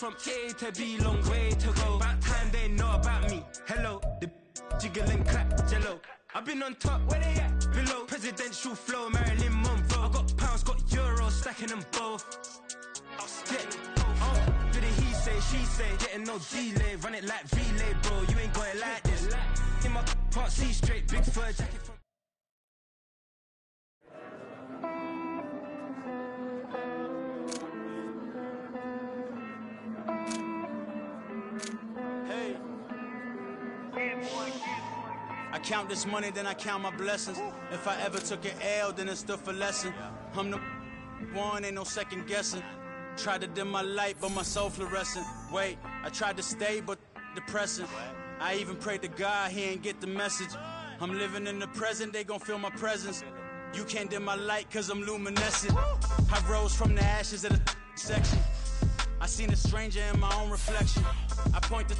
from A to B, long way to go. About time they know about me. Hello, the jiggle and clap, jello. I've been on top, where they at? Below. Presidential flow, Marilyn Monroe. I got pounds, got euros, stacking them both. Do the he say, she say, getting no delay. Run it like relay, bro, you ain't got it like this. In my part C straight, big fur jacket from... Hey. I count this money, then I count my blessings. If I ever took an L, then it stood for lesson. I'm the one, ain't no second guessing. Tried to dim my light, but my soul fluorescent. Wait, I tried to stay, but depressing. I even prayed to God, he ain't get the message. I'm living in the present, they gon' feel my presence. You can't dim my light, cause I'm luminescent. I rose from the ashes of the section. I seen a stranger in my own reflection. I point the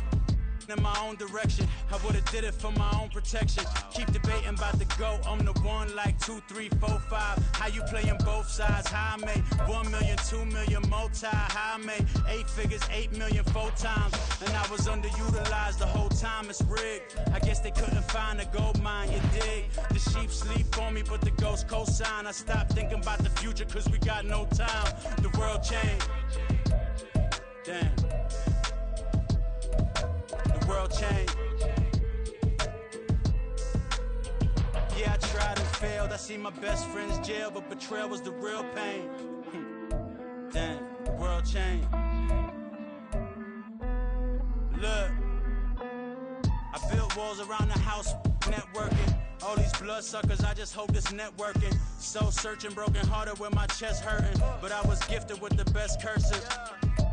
in my own direction. I would've did it for my own protection. Keep debating about the GOAT. I'm the one like 2, 3, 4, 5. How you playing both sides? How I made 1 million, 2 million, multi. How I made 8 figures, 8 million, 4 times. And I was underutilized the whole time. It's rigged. I guess they couldn't find a gold mine, you dig? The sheep sleep on me, but the ghost co-sign. I stopped thinking about the future, cause we got no time. The world changed. Damn. The world changed. Yeah, I tried and failed. I see my best friends jail, but betrayal was the real pain. Damn, the world changed. Look, I built walls around the house, networking. All these bloodsuckers, I just hope this networking. Soul searching, broken hearted with my chest hurting. But I was gifted with the best cursive.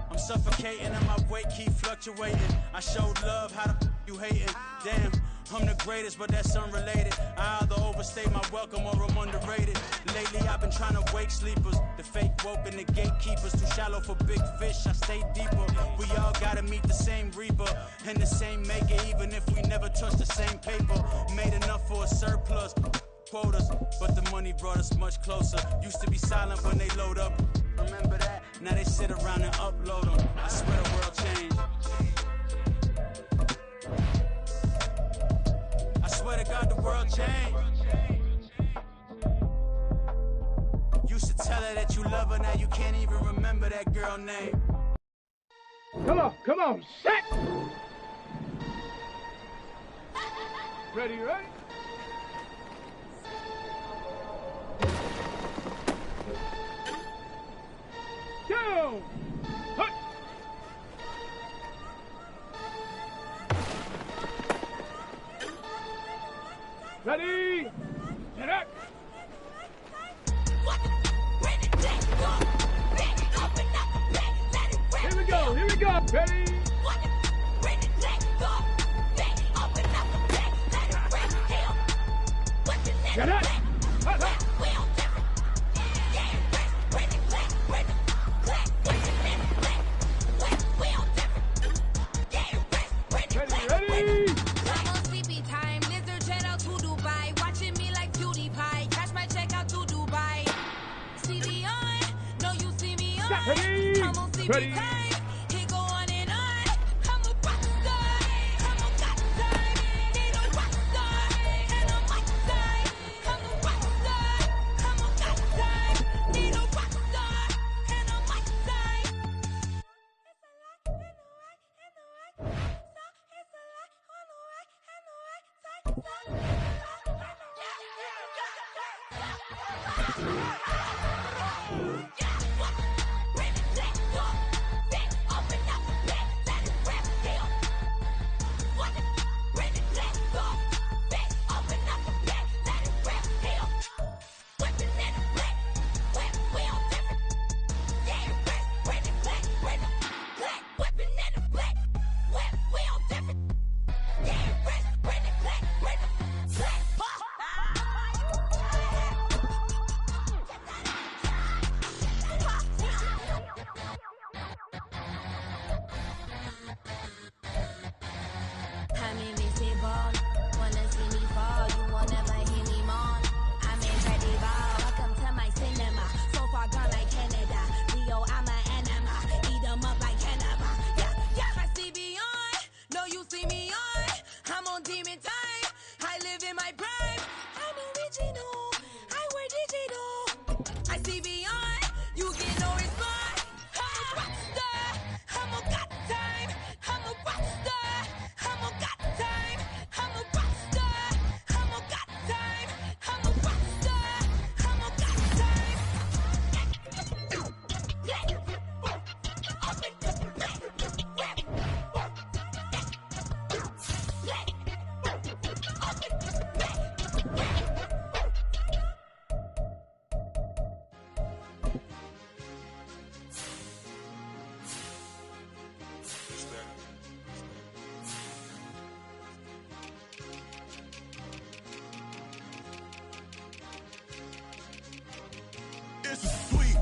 I'm suffocating and my weight keep fluctuating. I showed love, how the you hating? Damn, I'm the greatest, but that's unrelated. I either overstay my welcome or I'm underrated. Lately I've been trying to wake sleepers. The fake woke and the gatekeepers. Too shallow for big fish, I stay deeper. We all gotta meet the same reaper and the same maker, even if we never touch the same paper. Made enough for a surplus quotas, but the money brought us much closer. Used to be silent when they load up. Remember that? Now they sit around and upload them. I swear the world changed. I swear to God the world changed. Used to tell her that you love her, now you can't even remember that girl name. Come on, set! Ready? Down! Hut! Ready? Get up! Here we go! Ready? Get up! Ready? He go on and on. I'm a rock star. I'm a god star. Need a rock star. And a mic star. I'm a rock star. I'm a god star. Need a rock star. And a mic star. It's a lot in the right, in the right. So it's a lot on the right, in the right side. So it's a lot in the right. It's a sweep.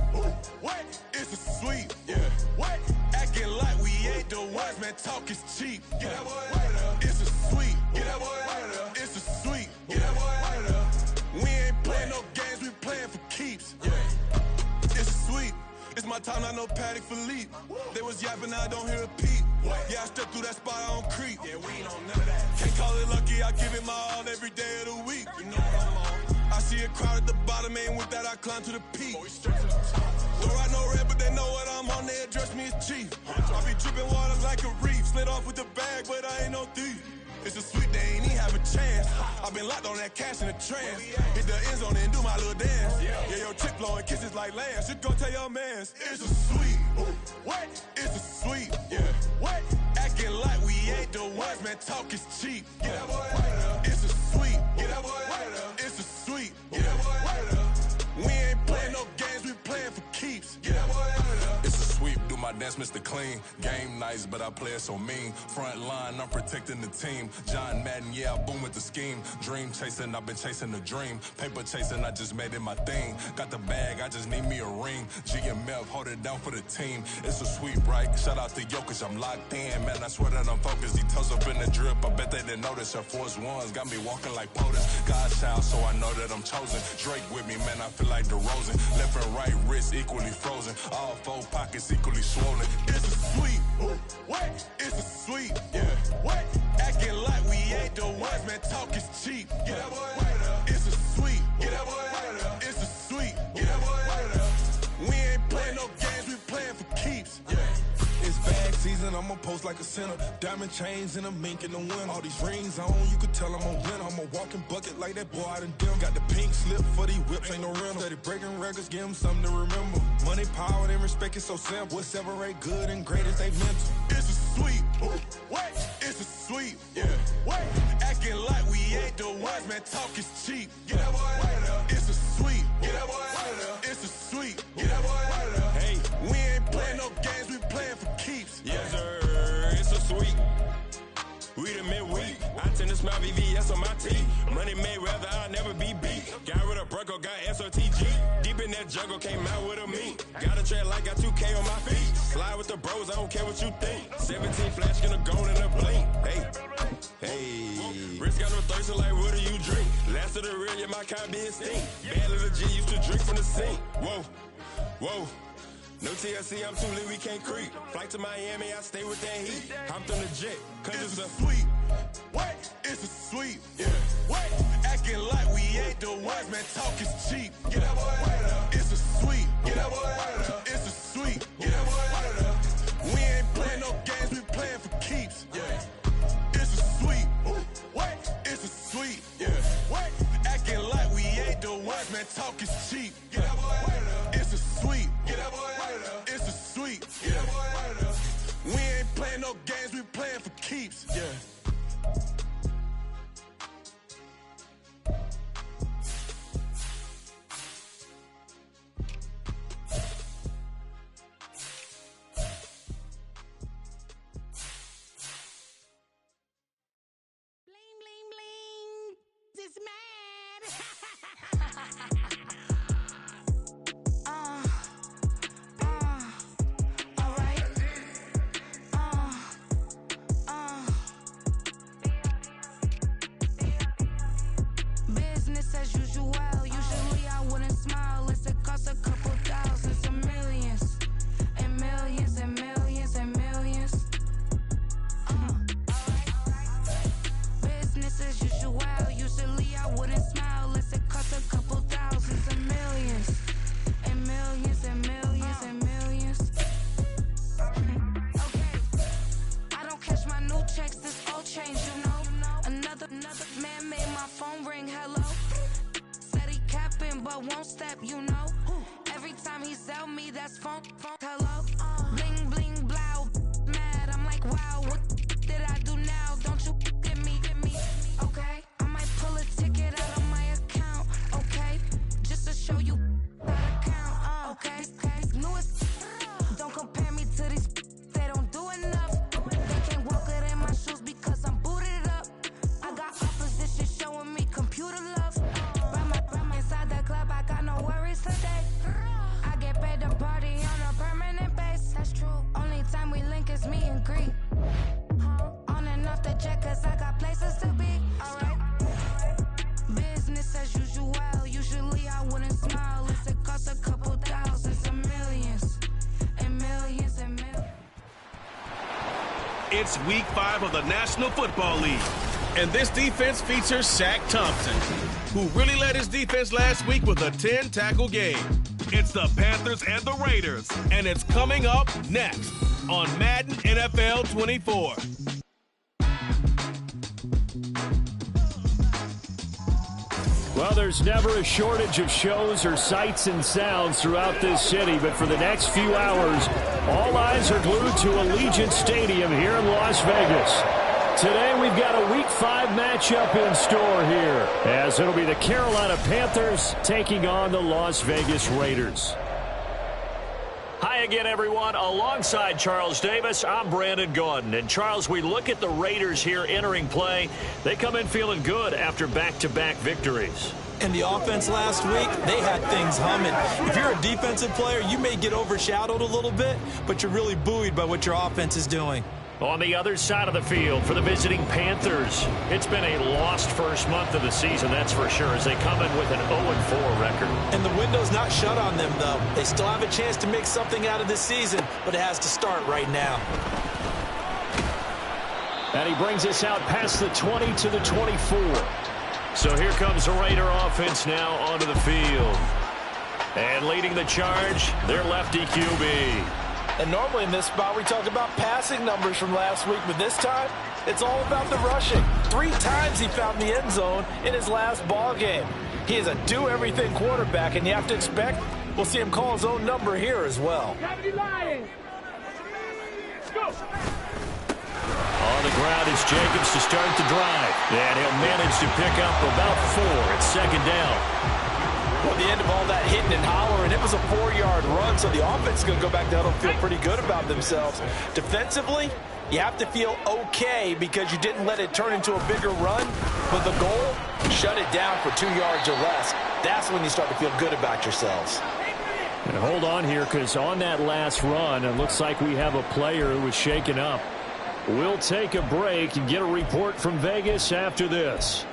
What? It's a sweep. Yeah. What? Acting like we ain't the ones, man. Talk is cheap. Get that boy out of there. It's a sweep. Get that boy out of there. It's a sweep. Get that boy out of there. We ain't playing no games, we playing for keeps. Yeah. It's a sweep. It's my time, not no Patty Philippe. They was yapping, I don't hear a peep. Yeah, I step through that spot, I don't creep. Yeah, we ain't on none of that. Can't call it lucky, I give it my all every day of the week. You know what I'm on. I see a crowd at the bottom, and with that I climb to the peak. Don't ride no red, but they know what I'm on, they address me as chief. I be dripping water like a reef, slid off with the bag, but I ain't no thief. It's a sweet, they ain't even have a chance. I been locked on that cash in a trance. Hit the end zone and do my little dance. Yeah, your chick blowing kisses like lambs. You go tell your mans. It's a sweet. What? It's a sweet. Yeah. What? Acting like we ain't the ones, man. Talk is cheap. Get that boy out of there. It's a sweet. Get that boy out of there. It's a sweet. Get that boy out of there. We ain't playing no games, we playing for keeps. Get that boy out of there. It's a sweep, do my dance, Mr. Clean. Game nice, but I play it so mean. Front line, I'm protecting the team. John Madden, yeah, I boom with the scheme. Dream chasing, I've been chasing the dream. Paper chasing, I just made it my thing. Got the bag, I just need me a ring. GMF, hold it down for the team. It's a sweep, right? Shout out to Jokic, I'm locked in. Man, I swear that I'm focused. These toes up in the drip, I bet they didn't notice. Her force ones got me walking like POTUS. God's child, so I know that I'm chosen. Drake with me, man, I feel like DeRozan. Left and right wrist equally frozen. All four pockets equally swollen. It's a sweep. What? It's a sweep. Yeah. What? Acting like we ain't the ones, man. Talk is cheap. Get that boy out of there. It's a sweep. Get that boy out of there. It's a sweep. Get that boy out of there. We ain't playing no games, we playing for keeps. Yeah. It's bag season, I'ma post like a sinner. Diamond chains and a mink in the wind. All these rings on, you could tell I'm a winner. I'm a walking bucket like that boy out in dim. Got the pink slip for these whips, ain't no rental. Steady breaking records, give them something to remember. Money, power, and respect is so simple. What separate good and great is they mental. It's a sweep. What? It's a sweep. Yeah. What? Acting like we ain't the ones, man. Talk is cheap. Get that boy out of there. It's a sweep. Get that boy out of there. It's a sweep. Get that boy out of there. Hey, we ain't playing no games, we playing for keeps. Yes, sir. It's a sweep. We the midweek. I tend to smell VVS on my teeth. Money made rather I'll never be beat. Got rid of Bronco, got SOTG. Deep in that jungle, came out with a meat. Got a tread like got 2K on my feet. Slide with the bros, I don't care what you think. 17 flash gonna go in a blink. Hey. Wrist got no thirst, like what do you drink? Last of the real, yeah, my kind be extinct. Bad little G used to drink from the sink. Whoa. No TLC, I'm too lit, we can't creep. Flight to Miami, I stay with that heat. Hopped on the jet, cause it's a sweep. What? It's a sweep. Yeah. What? Acting like we ain't the ones, man. Talk is cheap. Get that boy out of there. It's a sweep. Get that boy out of there. It's a sweep. Get that boy out of there. We ain't playing no games, we playing for keeps. Yeah. It's a sweep. What? It's a sweep. Yeah. What? Acting like we ain't the ones, man. Talk is cheap. Get that boy out of there. It's a sweep. Get that boy out of there. It's a sweep. Get that boy out of there. We ain't playing no games, we playing for keeps. Yeah. It's mad. All right. Business as usual. Usually I wouldn't smile unless it costs a couple thousands and millions and millions and millions and millions. Business as usual. Usually I wouldn't smile unless it cost a couple thousands and millions and millions and millions and millions. Okay, I don't catch my new checks, this old change, you know. Another man made my phone ring, hello. Said he capping but won't step, you know. Every time he sell me, that's phone, hello. Bling bling blow, mad, I'm like wow, what did I do now? Don't you get me, okay? I might pull a ticket out of my account, okay? Just to show you that account, okay? Newest, don't compare me to these, they don't do enough. They can't walk it in my shoes because I'm booted up. I got opposition showing me computer love. Run my inside the club, I got no worries today. agree. On and off the jet, cause I got places to be. Alright. Business as usual. Usually I wouldn't smile. It costs a couple thousands and millions. And millions and millions. It's week 5 of the National Football League. And this defense features Shaq Thompson, who really led his defense last week with a 10-tackle game. It's the Panthers and the Raiders, and it's coming up next on Madden NFL 24. Well, there's never a shortage of shows or sights and sounds throughout this city, but for the next few hours, all eyes are glued to Allegiant Stadium here in Las Vegas. Today, we've got a Week 5 matchup in store here, as it'll be the Carolina Panthers taking on the Las Vegas Raiders. Hi again, everyone. Alongside Charles Davis, I'm Brandon Gordon. And, Charles, we look at the Raiders here entering play. They come in feeling good after back-to-back victories. And the offense last week, they had things humming. If you're a defensive player, you may get overshadowed a little bit, but you're really buoyed by what your offense is doing. On the other side of the field for the visiting Panthers, it's been a lost first month of the season, that's for sure, as they come in with an 0-4 record. And the window's not shut on them, though. They still have a chance to make something out of this season, but it has to start right now. And he brings us out past the 20 to the 24. So here comes the Raider offense now onto the field. And leading the charge, their lefty QB. And normally in this spot, we talk about passing numbers from last week, but this time, it's all about the rushing. 3 times he found the end zone in his last ball game. He is a do-everything quarterback, and you have to expect we'll see him call his own number here as well. On the ground is Jacobs to start the drive. And he'll manage to pick up about 4. It's second down. Well, the end of all that hitting and hollering, it was a 4-yard run, so the offense is going to go back down and feel pretty good about themselves. Defensively, you have to feel okay because you didn't let it turn into a bigger run, but the goal, shut it down for 2 yards or less. That's when you start to feel good about yourselves. And hold on here, because on that last run, it looks like we have a player who was shaken up. We'll take a break and get a report from Vegas after this.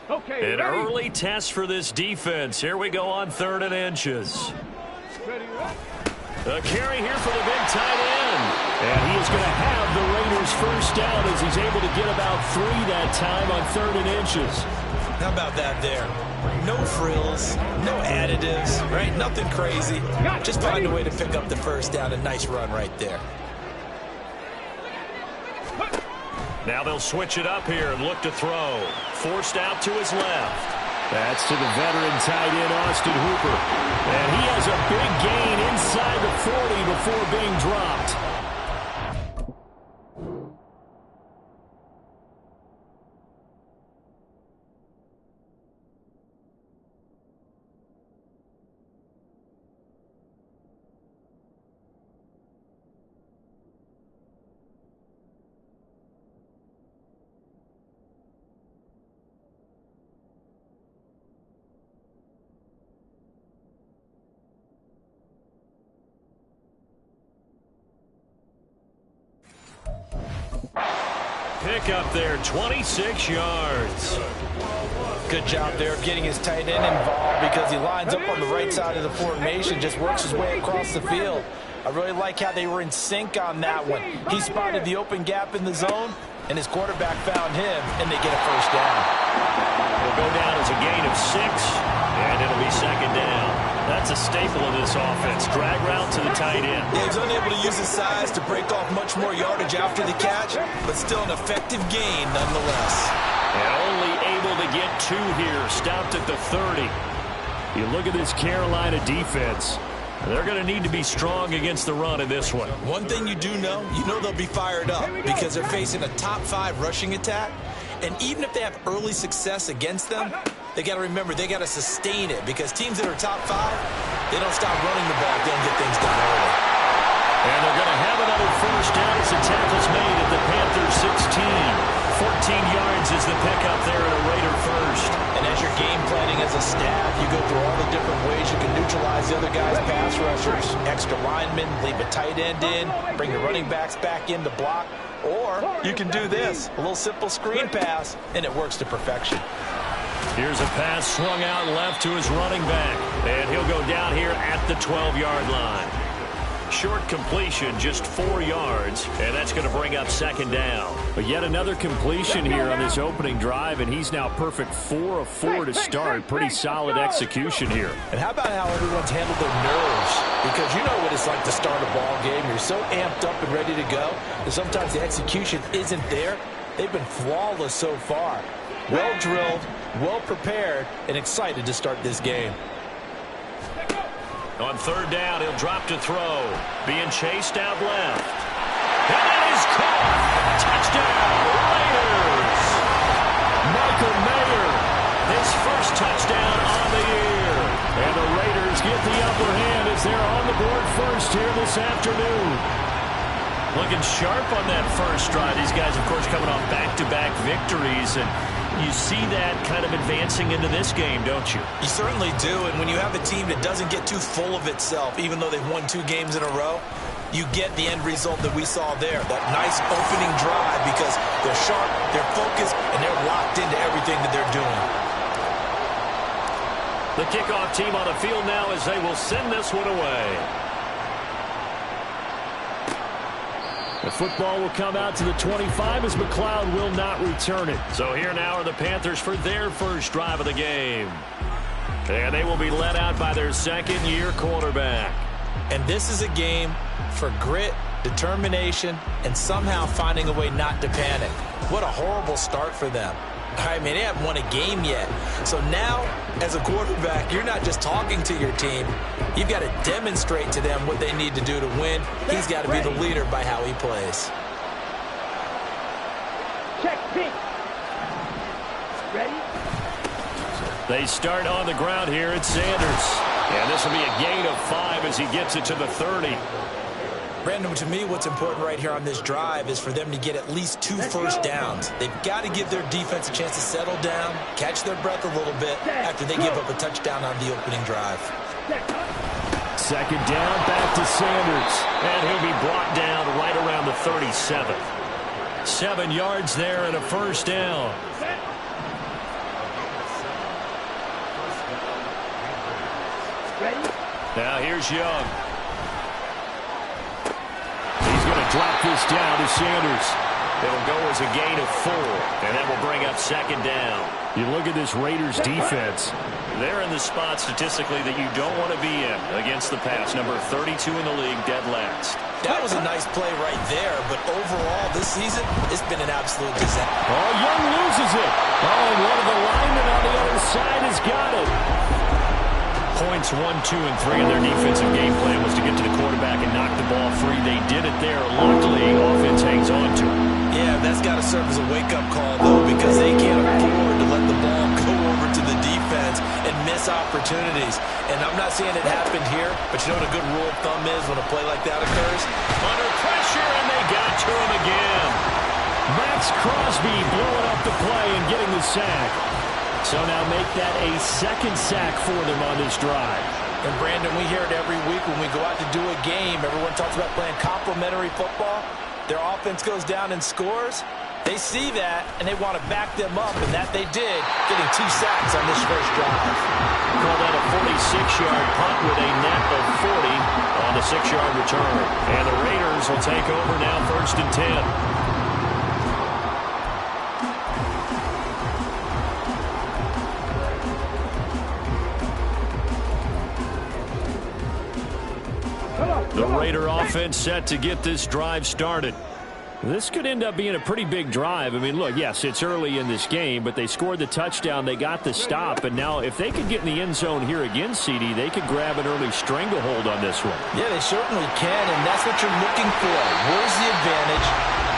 Okay, An early test for this defense. Here we go on 3rd and inches. A carry here for the big tight end. And he is going to have the Raiders first down as he's able to get about 3 that time on 3rd and inches. How about that there? No frills, no additives, right? Nothing crazy. Just find a way to pick up the first down. A nice run right there. Now they'll switch it up here and look to throw. Forced out to his left. That's to the veteran tight end, Austin Hooper. And he has a big gain inside the 40 before being dropped. Pick up there, 26 yards. Good job there getting his tight end involved because he lines up on the right side of the formation, just works his way across the field. I really like how they were in sync on that one. He spotted the open gap in the zone, and his quarterback found him, and they get a first down. It'll go down as a gain of 6, and it'll be second down. That's a staple of this offense. Drag route to the tight end. Yeah, he was unable to use his size to break off much more yardage after the catch, but still an effective gain nonetheless. And only able to get 2 here. Stopped at the 30. You look at this Carolina defense. They're going to need to be strong against the run in this one. One thing you do know, they'll be fired up because they're facing a top 5 rushing attack. And even if they have early success against them, they got to remember they got to sustain it because teams that are top 5, they don't stop running the ball if they don't get things done early. And they're going to have another first down as the tackle's made at the Panthers 16. 14 yards is the pickup there at a Raider first. And as you're game planning as a staff, you go through all the different ways you can neutralize the other guy's pass rushers. Extra linemen, leave a tight end in, bring the running backs back in to block. Or you can do this, a little simple screen pass, and it works to perfection. Here's a pass swung out left to his running back. And he'll go down here at the 12-yard line. Short completion, just 4 yards, and that's going to bring up second down. But yet another completion here on this opening drive, and he's now perfect 4 of 4 to start. Pretty solid execution here. And how about how everyone's handled their nerves? Because you know what it's like to start a ball game. You're so amped up and ready to go that sometimes the execution isn't there. They've been flawless so far. Well drilled, well prepared, and excited to start this game. On third down, he'll drop to throw. Being chased out left. And that is caught. Touchdown, Raiders. Michael Mayer, his first touchdown on the year. And the Raiders get the upper hand as they're on the board first here this afternoon. Looking sharp on that first drive. These guys, of course, coming off back-to-back victories, and you see that kind of advancing into this game, don't you? You certainly do, and when you have a team that doesn't get too full of itself, even though they've won 2 games in a row, you get the end result that we saw there, that nice opening drive, because they're sharp, they're focused, and they're locked into everything that they're doing. The kickoff team on the field now as they will send this one away. The football will come out to the 25 as McLeod will not return it. So here now are the Panthers for their first drive of the game. And they will be led out by their second-year quarterback. And this is a game for grit, determination, and somehow finding a way not to panic. What a horrible start for them. I mean, they haven't won a game yet. So now, as a quarterback, you're not just talking to your team. You've got to demonstrate to them what they need to do to win. He's got to be the leader by how he plays. Check, pitch. Ready? They start on the ground here at Sanders. And this will be a gain of 5 as he gets it to the 30. Brandon, to me, what's important right here on this drive is for them to get at least 2 first downs. They've got to give their defense a chance to settle down, catch their breath a little bit after they give up a touchdown on the opening drive. Second down, back to Sanders. And he'll be brought down right around the 37. 7 yards there and a first down. Now here's Young. Drop this down to Sanders. It'll go as a gain of 4, and that will bring up second down. You look at this Raiders defense. They're in the spot statistically that you don't want to be in against the pass. Number 32 in the league, dead last. That was a nice play right there, but overall this season, it's been an absolute disaster. Oh, Young loses it. Oh, and one of the linemen on the other side has got it. Points 1, 2, and 3 in their defensive game plan was to get to the quarterback and knock the ball free. They did it there. Luckily, offense hangs on to it. Yeah, that's got to serve as a wake-up call, though, because they can't afford to let the ball go over to the defense and miss opportunities. And I'm not saying it happened here, but you know what a good rule of thumb is when a play like that occurs? Under pressure, and they got to him again. Max Crosby blowing up the play and getting the sack. So now make that a second sack for them on this drive. And Brandon, we hear it every week when we go out to do a game. Everyone talks about playing complementary football. Their offense goes down and scores. They see that, and they want to back them up, and that they did, getting 2 sacks on this first drive. Call that a 46-yard punt with a net of 40 on the 6-yard return. And the Raiders will take over now, 1st and 10. The Raider offense set to get this drive started. This could end up being a pretty big drive. I mean, look, yes, it's early in this game, but they scored the touchdown. They got the stop. And now if they could get in the end zone here again, CD, they could grab an early stranglehold on this one. Yeah, they certainly can, and that's what you're looking for. Where's the advantage?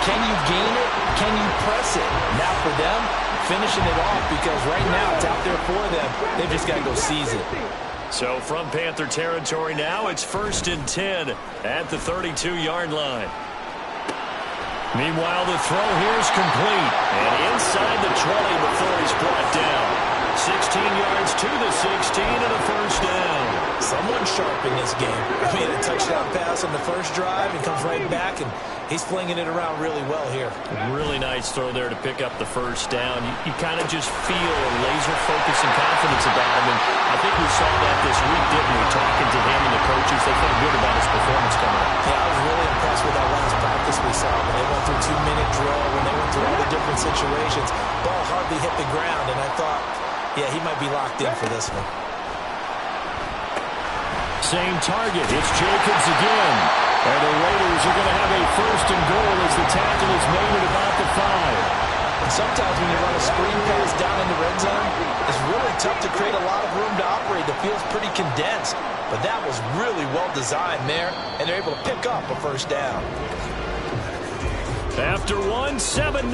Can you gain it? Can you press it? Now for them, finishing it off, because right now it's out there for them. They've just got to go seize it. So from Panther territory now, it's 1st and 10 at the 32-yard line. Meanwhile, the throw here is complete. And inside the 20 before he's brought down. 16 yards to the 16 and a first down. Someone sharp in this game. I mean, a touchdown pass on the first drive and comes right back, and he's flinging it around really well here. Really nice throw there to pick up the first down. You kind of just feel a laser focus and confidence about him, and I think we saw that this week, didn't we? Talking to him and the coaches, they felt good about his performance coming up. Yeah, I was really impressed with that last practice we saw. When they went through 2-minute drill, when they went through all the different situations, ball hardly hit the ground, and I thought, yeah, he might be locked in for this one. Same target. It's Jacobs again. And the Raiders are going to have a first and goal as the tackle is made at about the 5. And sometimes when you run a screen pass down in the red zone, it's really tough to create a lot of room to operate. The field's pretty condensed. But that was really well designed there, and they're able to pick up a first down. After 7-0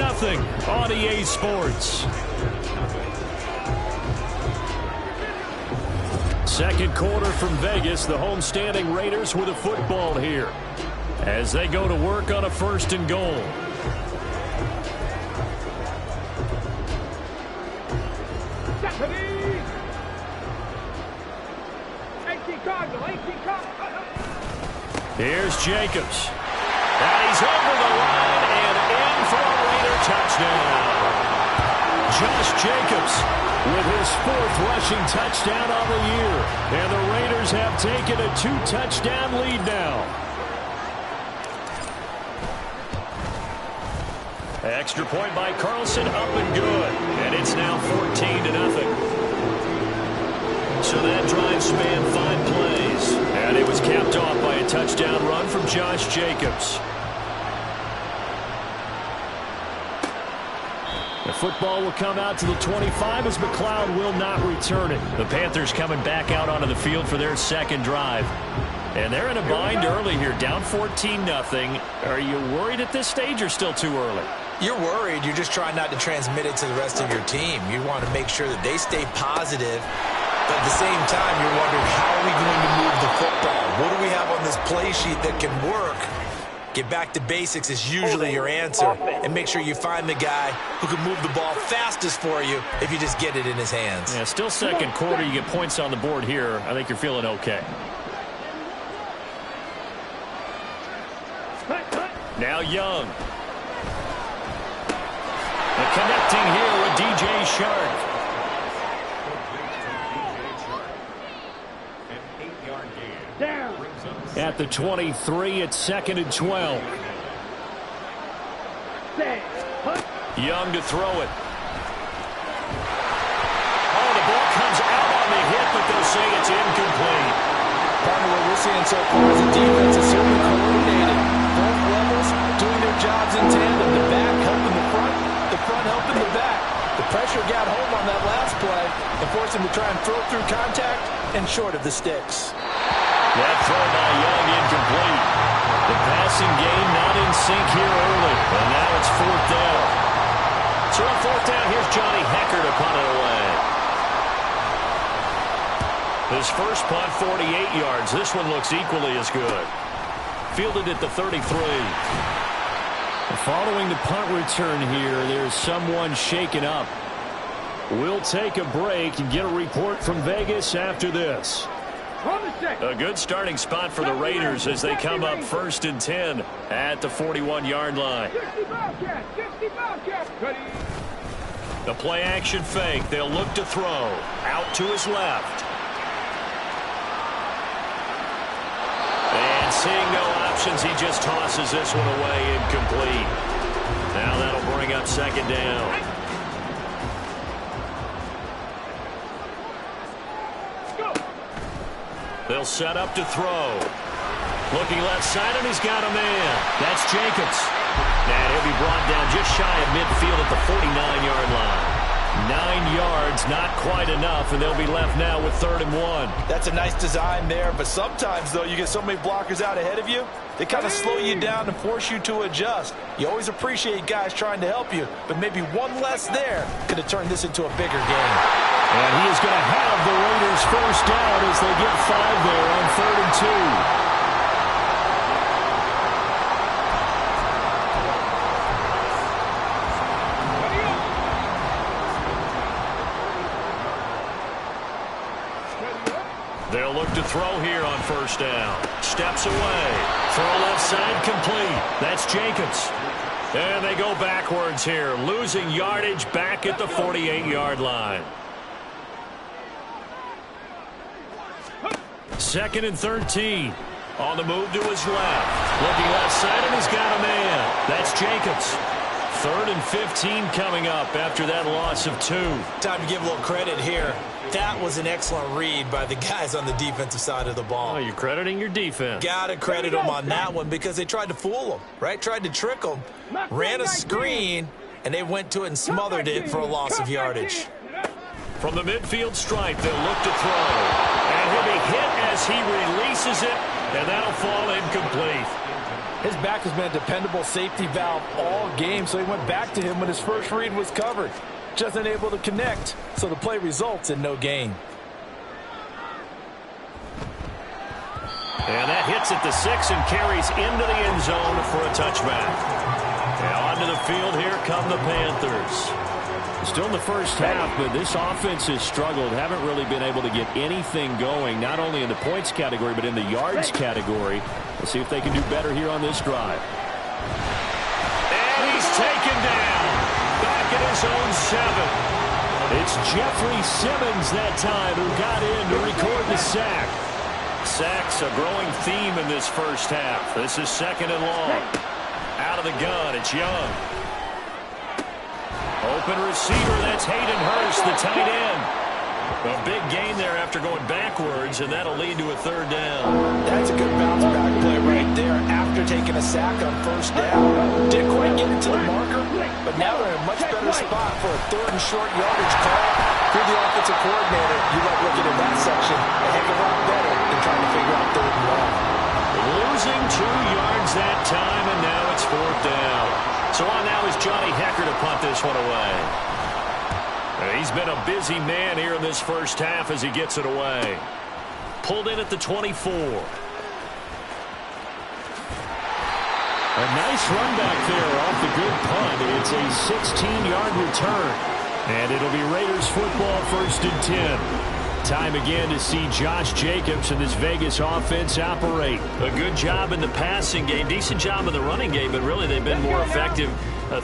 on EA Sports. Second quarter from Vegas, the homestanding Raiders with a football here as they go to work on a first and goal. Here's Jacobs. And he's over the line and in for a Raider touchdown. Josh Jacobs with his 4th rushing touchdown on the year. And the Raiders have taken a 2-touchdown lead now. Extra point by Carlson, up and good. And it's now 14-0. So that drive spanned 5 plays. And it was capped off by a touchdown run from Josh Jacobs. The football will come out to the 25 as McLeod will not return it. The Panthers coming back out onto the field for their second drive. And they're in a bind early here, down 14-0. Are you worried at this stage or still too early? You're worried. You're just trying not to transmit it to the rest of your team. You want to make sure that they stay positive. But at the same time, you're wondering, how are we going to move the football? What do we have on this play sheet that can work? Get back to basics is usually your answer. And make sure you find the guy who can move the ball fastest for you if you just get it in his hands. Yeah, still second quarter. You get points on the board here. I think you're feeling okay. Now Young. And connecting here with DJ Shark. At the 23, it's 2nd and 12. Young to throw it. Oh, the ball comes out on the hit, but they'll say it's incomplete. Partner, what we're seeing so far is the defense is certainly coordinated. Both levels doing their jobs in tandem. The back helping the front helping the back. The pressure got home on that last play and forced him to try and throw through contact and short of the sticks. That throw by Young incomplete. The passing game not in sync here early. And now it's 4th down. So on 4th down, here's Johnny Hecker to punt it away. His first punt, 48 yards. This one looks equally as good. Fielded at the 33. Following the punt return here, there's someone shaken up. We'll take a break and get a report from Vegas after this. A good starting spot for the Raiders as they come up 1st and 10 at the 41-yard line. The play action fake. They'll look to throw. Out to his left. And seeing no options, he just tosses this one away incomplete. Now that'll bring up 2nd down. They'll set up to throw. Looking left side, and he's got a man. That's Jacobs. And he'll be brought down just shy of midfield at the 49-yard line. 9 yards, not quite enough, and they'll be left now with 3rd and 1. That's a nice design there, but sometimes, though, you get so many blockers out ahead of you, they kind of slow you down and force you to adjust. You always appreciate guys trying to help you, but maybe one less there could have turned this into a bigger game. And he is going to have the Raiders first down as they get 5 there on 3rd and 2. first down. Steps away. Throw left side complete. That's Jacobs. And they go backwards here, losing yardage back at the 48-yard line. 2nd and 13. On the move to his left. Looking left side, and he's got a man. That's Jacobs. 3rd and 15 coming up after that loss of 2. Time to give a little credit here. That was an excellent read by the guys on the defensive side of the ball. Oh, you're crediting your defense. Got to credit them on that one because they tried to fool them, right? Tried to trick them. Ran a screen, and they went to it and smothered it for a loss of yardage. From the midfield stripe, they'll look to throw. And he'll be hit as he releases it, and that'll fall incomplete. His back has been a dependable safety valve all game, so he went back to him when his first read was covered. Just unable to connect, so the play results in no gain. And that hits at the 6 and carries into the end zone for a touchback. And onto the field here come the Panthers. Still in the first half, but this offense has struggled. Haven't really been able to get anything going, not only in the points category, but in the yards category. We'll see if they can do better here on this drive. And he's taken down. Back at his own 7. It's Jeffrey Simmons that time who got in to record the sack. Sacks a growing theme in this first half. This is 2nd and long. Out of the gun, it's Young. Open receiver, that's Hayden Hurst, the tight end. A big gain there after going backwards, and that'll lead to a 3rd down. That's a good bounce back play right there after taking a sack on 1st down. Didn't quite get it to the marker, but now they're in a much better spot for a 3rd and short yardage call. If you're the offensive coordinator, you like looking at that section a heck of a lot better than trying to figure out 3rd and long. Losing 2 yards that time, and now it's 4th down. So on now is Johnny Hecker to punt this one away. He's been a busy man here in this first half as he gets it away. Pulled in at the 24. A nice run back there off the good punt. It's a 16-yard return. And it'll be Raiders football 1st and 10. Time again to see Josh Jacobs and this Vegas offense operate. A good job in the passing game, decent job in the running game, but really they've been more effective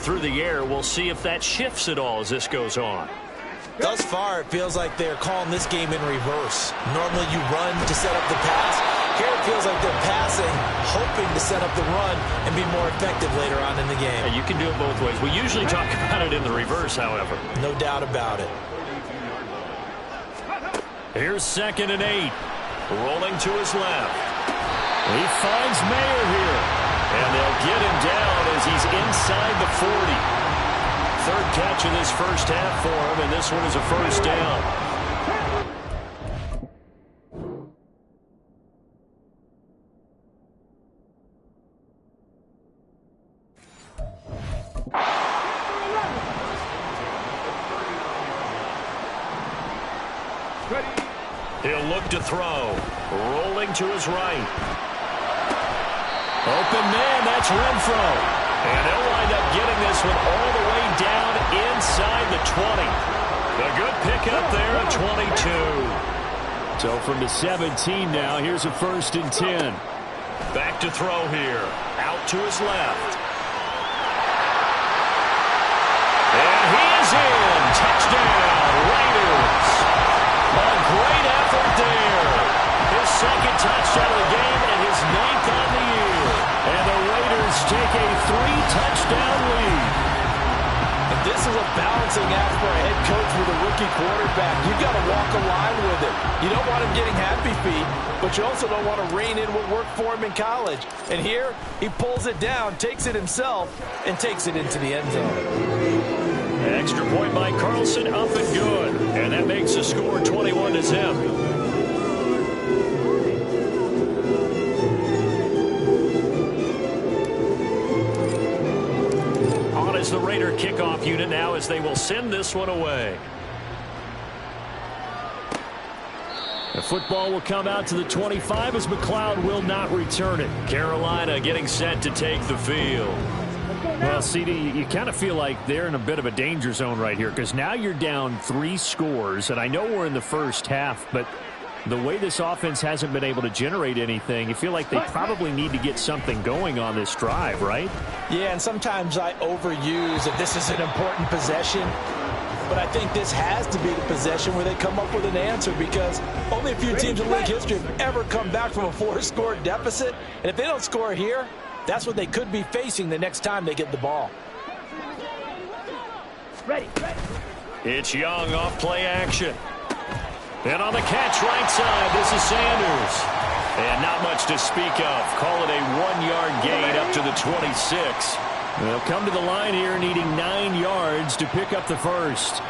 through the air. We'll see if that shifts at all as this goes on. Thus far, it feels like they're calling this game in reverse. Normally you run to set up the pass. Here it feels like they're passing, hoping to set up the run and be more effective later on in the game. Yeah, you can do it both ways. We usually talk about it in the reverse, however. No doubt about it. Here's 2nd and 8. Rolling to his left. He finds Mayer here. And they'll get him down as he's inside the 40. 3rd catch of this first half for him, and this one is a 1st down. He'll look to throw. Rolling to his right. Open man, that's Renfro. And they'll wind up getting this one all the way down inside the 20. A good pickup there at 22. So from the 17 now, here's a 1st and 10. Back to throw here. Out to his left. And he is in. Touchdown, Raiders. A great effort there. His 2nd touchdown of the game and his 9th on the year. And the Raiders take a 3-touchdown lead. And this is a balancing act for a head coach with a rookie quarterback. You've got to walk a line with it. You don't want him getting happy feet, but you also don't want to rein in what worked for him in college. And here, he pulls it down, takes it himself, and takes it into the end zone. Extra point by Carlson, up and good. And that makes the score 21-0. On is the Raider kickoff unit now as they will send this one away. The football will come out to the 25 as McLeod will not return it. Carolina getting set to take the field. Well, CD, you kind of feel like they're in a bit of a danger zone right here because now you're down 3 scores, and I know we're in the first half, but The way this offense hasn't been able to generate anything, you feel like they probably need to get something going on this drive, right? Yeah, and sometimes I overuse that this is an important possession. But I think this has to be the possession where they come up with an answer, because only a few teams in league history have ever come back from a 4-score deficit. And if they don't score here, that's what they could be facing the next time they get the ball. Ready. It's Young off play action. And on the catch right side, this is Sanders. And not much to speak of. Call it a 1-yard gain up to the 26. They'll come to the line here needing 9 yards to pick up the first.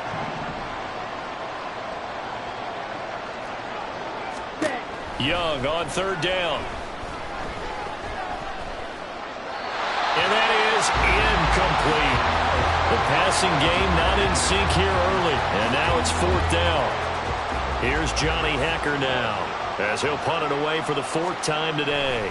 Young on 3rd down. And that is incomplete. The passing game not in sync here early. And now it's 4th down. Here's Johnny Hacker now, as he'll punt it away for the 4th time today.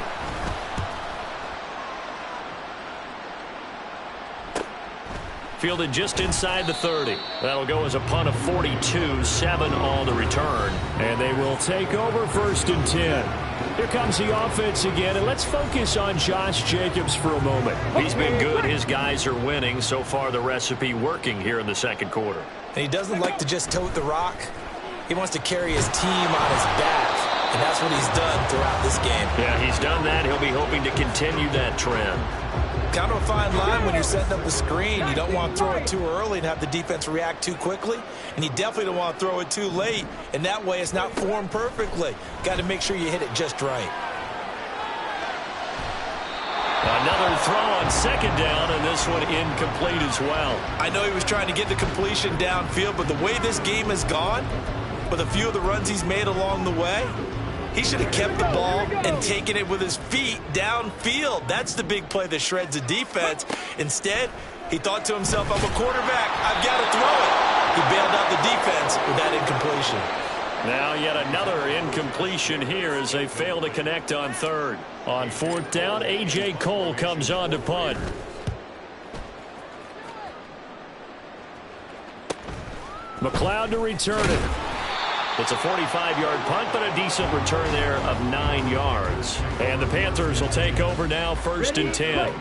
Fielded just inside the 30. That'll go as a punt of 42, 7 on the return. And they will take over 1st and 10. Here comes the offense again, and let's focus on Josh Jacobs for a moment. He's been good. His guys are winning. So far, the recipe working here in the 2nd quarter. And he doesn't like to just tote the rock. He wants to carry his team on his back, and that's what he's done throughout this game. Yeah, he's done that. He'll be hoping to continue that trend. Kind of a fine line when you're setting up the screen. You don't want to throw it too early and have the defense react too quickly, and you definitely don't want to throw it too late, and that way it's not formed perfectly. Got to make sure you hit it just right. Another throw on 2nd down, and this one incomplete as well. I know he was trying to get the completion downfield, but the way this game has gone, with a few of the runs he's made along the way, he should have kept the ball and taken it with his feet downfield. That's the big play that shreds the defense. Instead, he thought to himself, I'm a quarterback, I've got to throw it. He bailed out the defense with that incompletion. Now yet another incompletion here as they fail to connect on 3rd. On 4th down, A.J. Cole comes on to punt. McLeod to return it. It's a 45-yard punt, but a decent return there of 9 yards. And the Panthers will take over now, 1st and 10.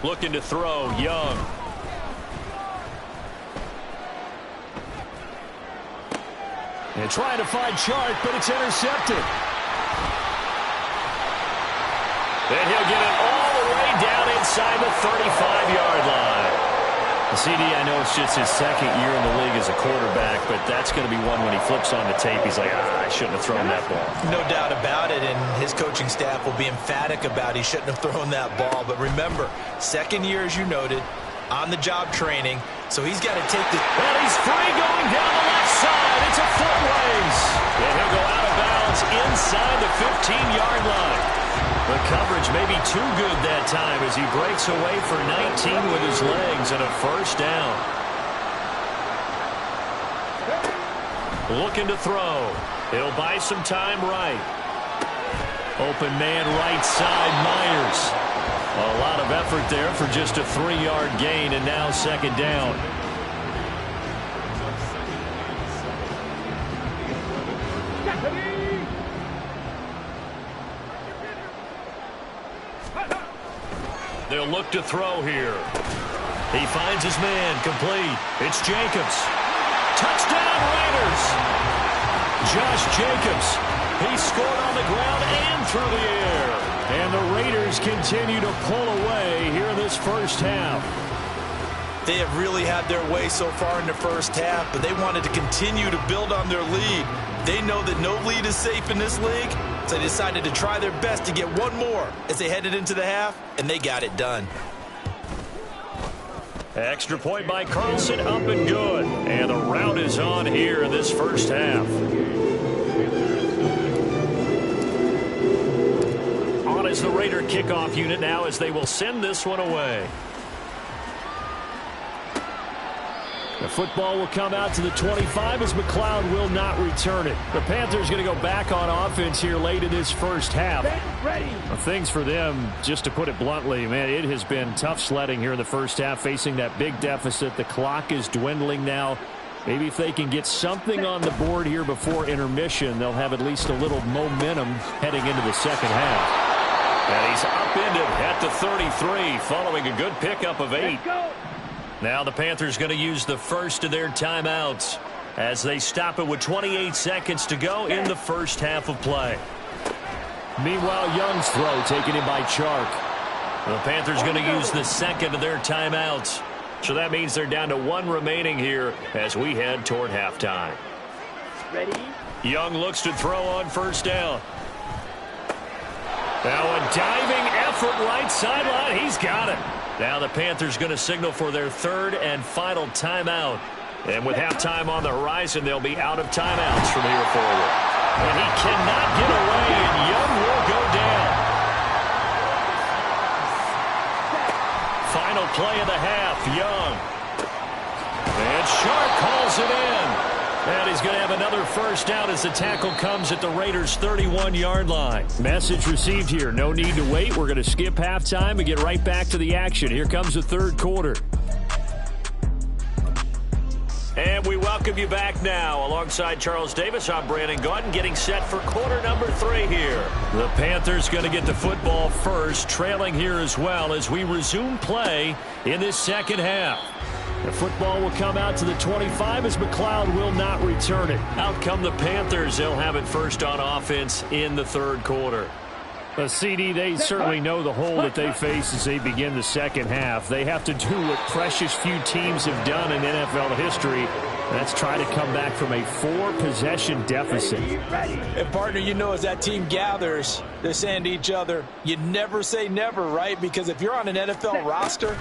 Looking to throw, Young. And trying to find Chark, but it's intercepted. And he'll get it all the way down inside the 35-yard line. CD, I know it's just his 2nd year in the league as a quarterback, but that's going to be one when he flips on the tape, he's like, I shouldn't have thrown that ball. No doubt about it, and his coaching staff will be emphatic about he shouldn't have thrown that ball. But remember, 2nd year, as you noted, on-the-job training, so he's got to take the... And he's free going down the left side. It's a foot race. And he'll go out of bounds inside the 15-yard line. The coverage may be too good that time as he breaks away for 19 with his legs and a 1st down. Looking to throw. He'll buy some time right. Open man right side, Myers. A lot of effort there for just a 3-yard gain, and now 2nd down. They'll look to throw here. He finds his man, complete. It's Jacobs. Touchdown, Raiders! Josh Jacobs. He scored on the ground and through the air. And the Raiders continue to pull away here in this 1st half. They have really had their way so far in the 1st half, but they wanted to continue to build on their lead. They know that no lead is safe in this league, so they decided to try their best to get one more as they headed into the half, and they got it done. Extra point by Carlson, up and good. And the rout is on here in this 1st half. On is the Raider kickoff unit now as they will send this one away. The football will come out to the 25 as McLeod will not return it. The Panthers going to go back on offense here late in this first half. Well, things for them, just to put it bluntly, man, it has been tough sledding here in the first half, facing that big deficit. The clock is dwindling now. Maybe if they can get something on the board here before intermission, they'll have at least a little momentum heading into the second half. And he's upended at the 33 following a good pickup of 8. Now the Panthers going to use the first of their timeouts as they stop it with 28 seconds to go in the first half of play. Meanwhile, Young's throw taken in by Chark. The Panthers going to use the second of their timeouts. So that means they're down to 1 remaining here as we head toward halftime. Ready? Young looks to throw on first down. Now a diving effort right sideline. He's got it. Now the Panthers going to signal for their third and final timeout. And with halftime on the horizon, they'll be out of timeouts from here forward. And he cannot get away, and Young will go down. Final play of the half, Young. And Shark calls it in. And he's going to have another first down as the tackle comes at the Raiders' 31-yard line. Message received here. No need to wait. We're going to skip halftime and get right back to the action. Here comes the third quarter. And we welcome you back now. Alongside Charles Davis, I'm Brandon Gaudin, getting set for quarter number 3 here. The Panthers going to get the football first, trailing here as well as we resume play in this second half. The football will come out to the 25 as McLeod will not return it. Out come the Panthers. They'll have it first on offense in the third quarter. CD, they certainly know the hole that they face as they begin the second half. They have to do what precious few teams have done in NFL history. That's try to come back from a 4-possession deficit. And, partner, you know, as that team gathers, they're saying to each other, you never say never, right? Because if you're on an NFL roster,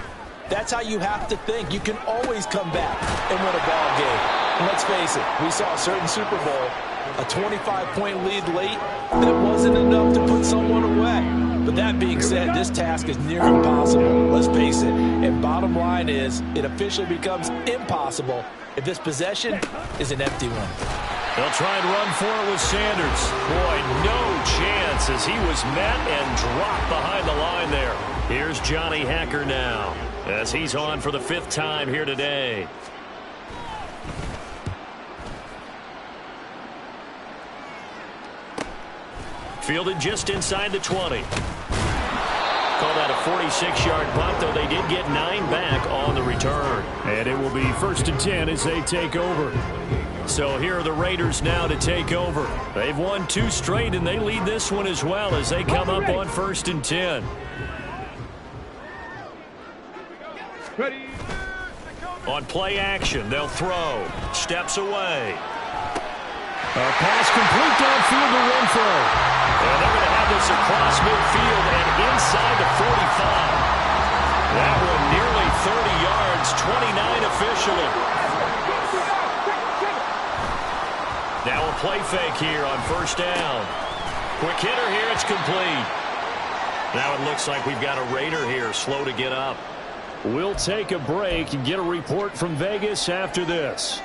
that's how you have to think. You can always come back and win a ball game. And let's face it, we saw a certain Super Bowl, a 25-point lead late, that wasn't enough to put someone away. But that being said, this task is near impossible. Let's face it. And bottom line is, it officially becomes impossible if this possession is an empty one. They'll try and run for it with Sanders. Boy, no chance as he was met and dropped behind the line there. Here's Johnny Hacker now as he's on for the 5th time here today. Fielded just inside the 20. Call that a 46-yard punt, though they did get 9 back on the return. And it will be 1st and 10 as they take over. So here are the Raiders now to take over. They've won 2 straight, and they lead this one as well as they come up on 1st and 10. Ready. On play action, they'll throw. Steps away. A pass complete downfield to Renfro. And they're going to have this across midfield and inside the 45. That one nearly 30 yards, 29 officially. Now a play fake here on first down. Quick hitter here, it's complete. Now it looks like we've got a Raider here, slow to get up. We'll take a break and get a report from Vegas after this.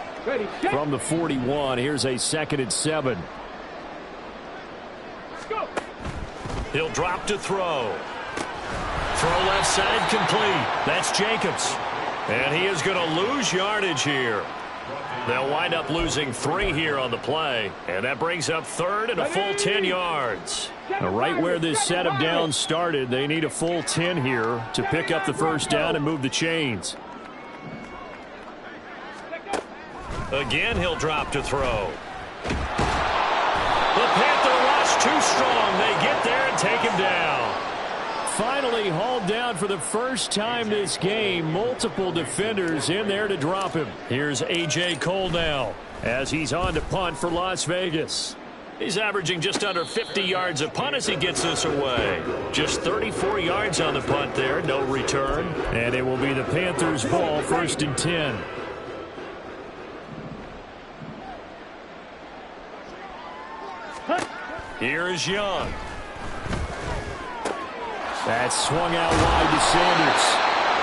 From the 41, here's a 2nd and 7. He'll drop to throw. Throw left side complete. That's Jacobs. And he is going to lose yardage here. They'll wind up losing 3 here on the play. And that brings up 3rd and a full 10 yards. Now, right where this set of downs started, they need a full 10 here to pick up the first down and move the chains. Again, he'll drop to throw. The Panther rush too strong. They get there and take him down. Finally hauled down for the first time this game. Multiple defenders in there to drop him. Here's A.J. Cole now as he's on to punt for Las Vegas. He's averaging just under 50 yards a punt as he gets this away. Just 34 yards on the punt there. No return. And it will be the Panthers' ball, 1st and 10. Here is Young. That swung out wide to Sanders.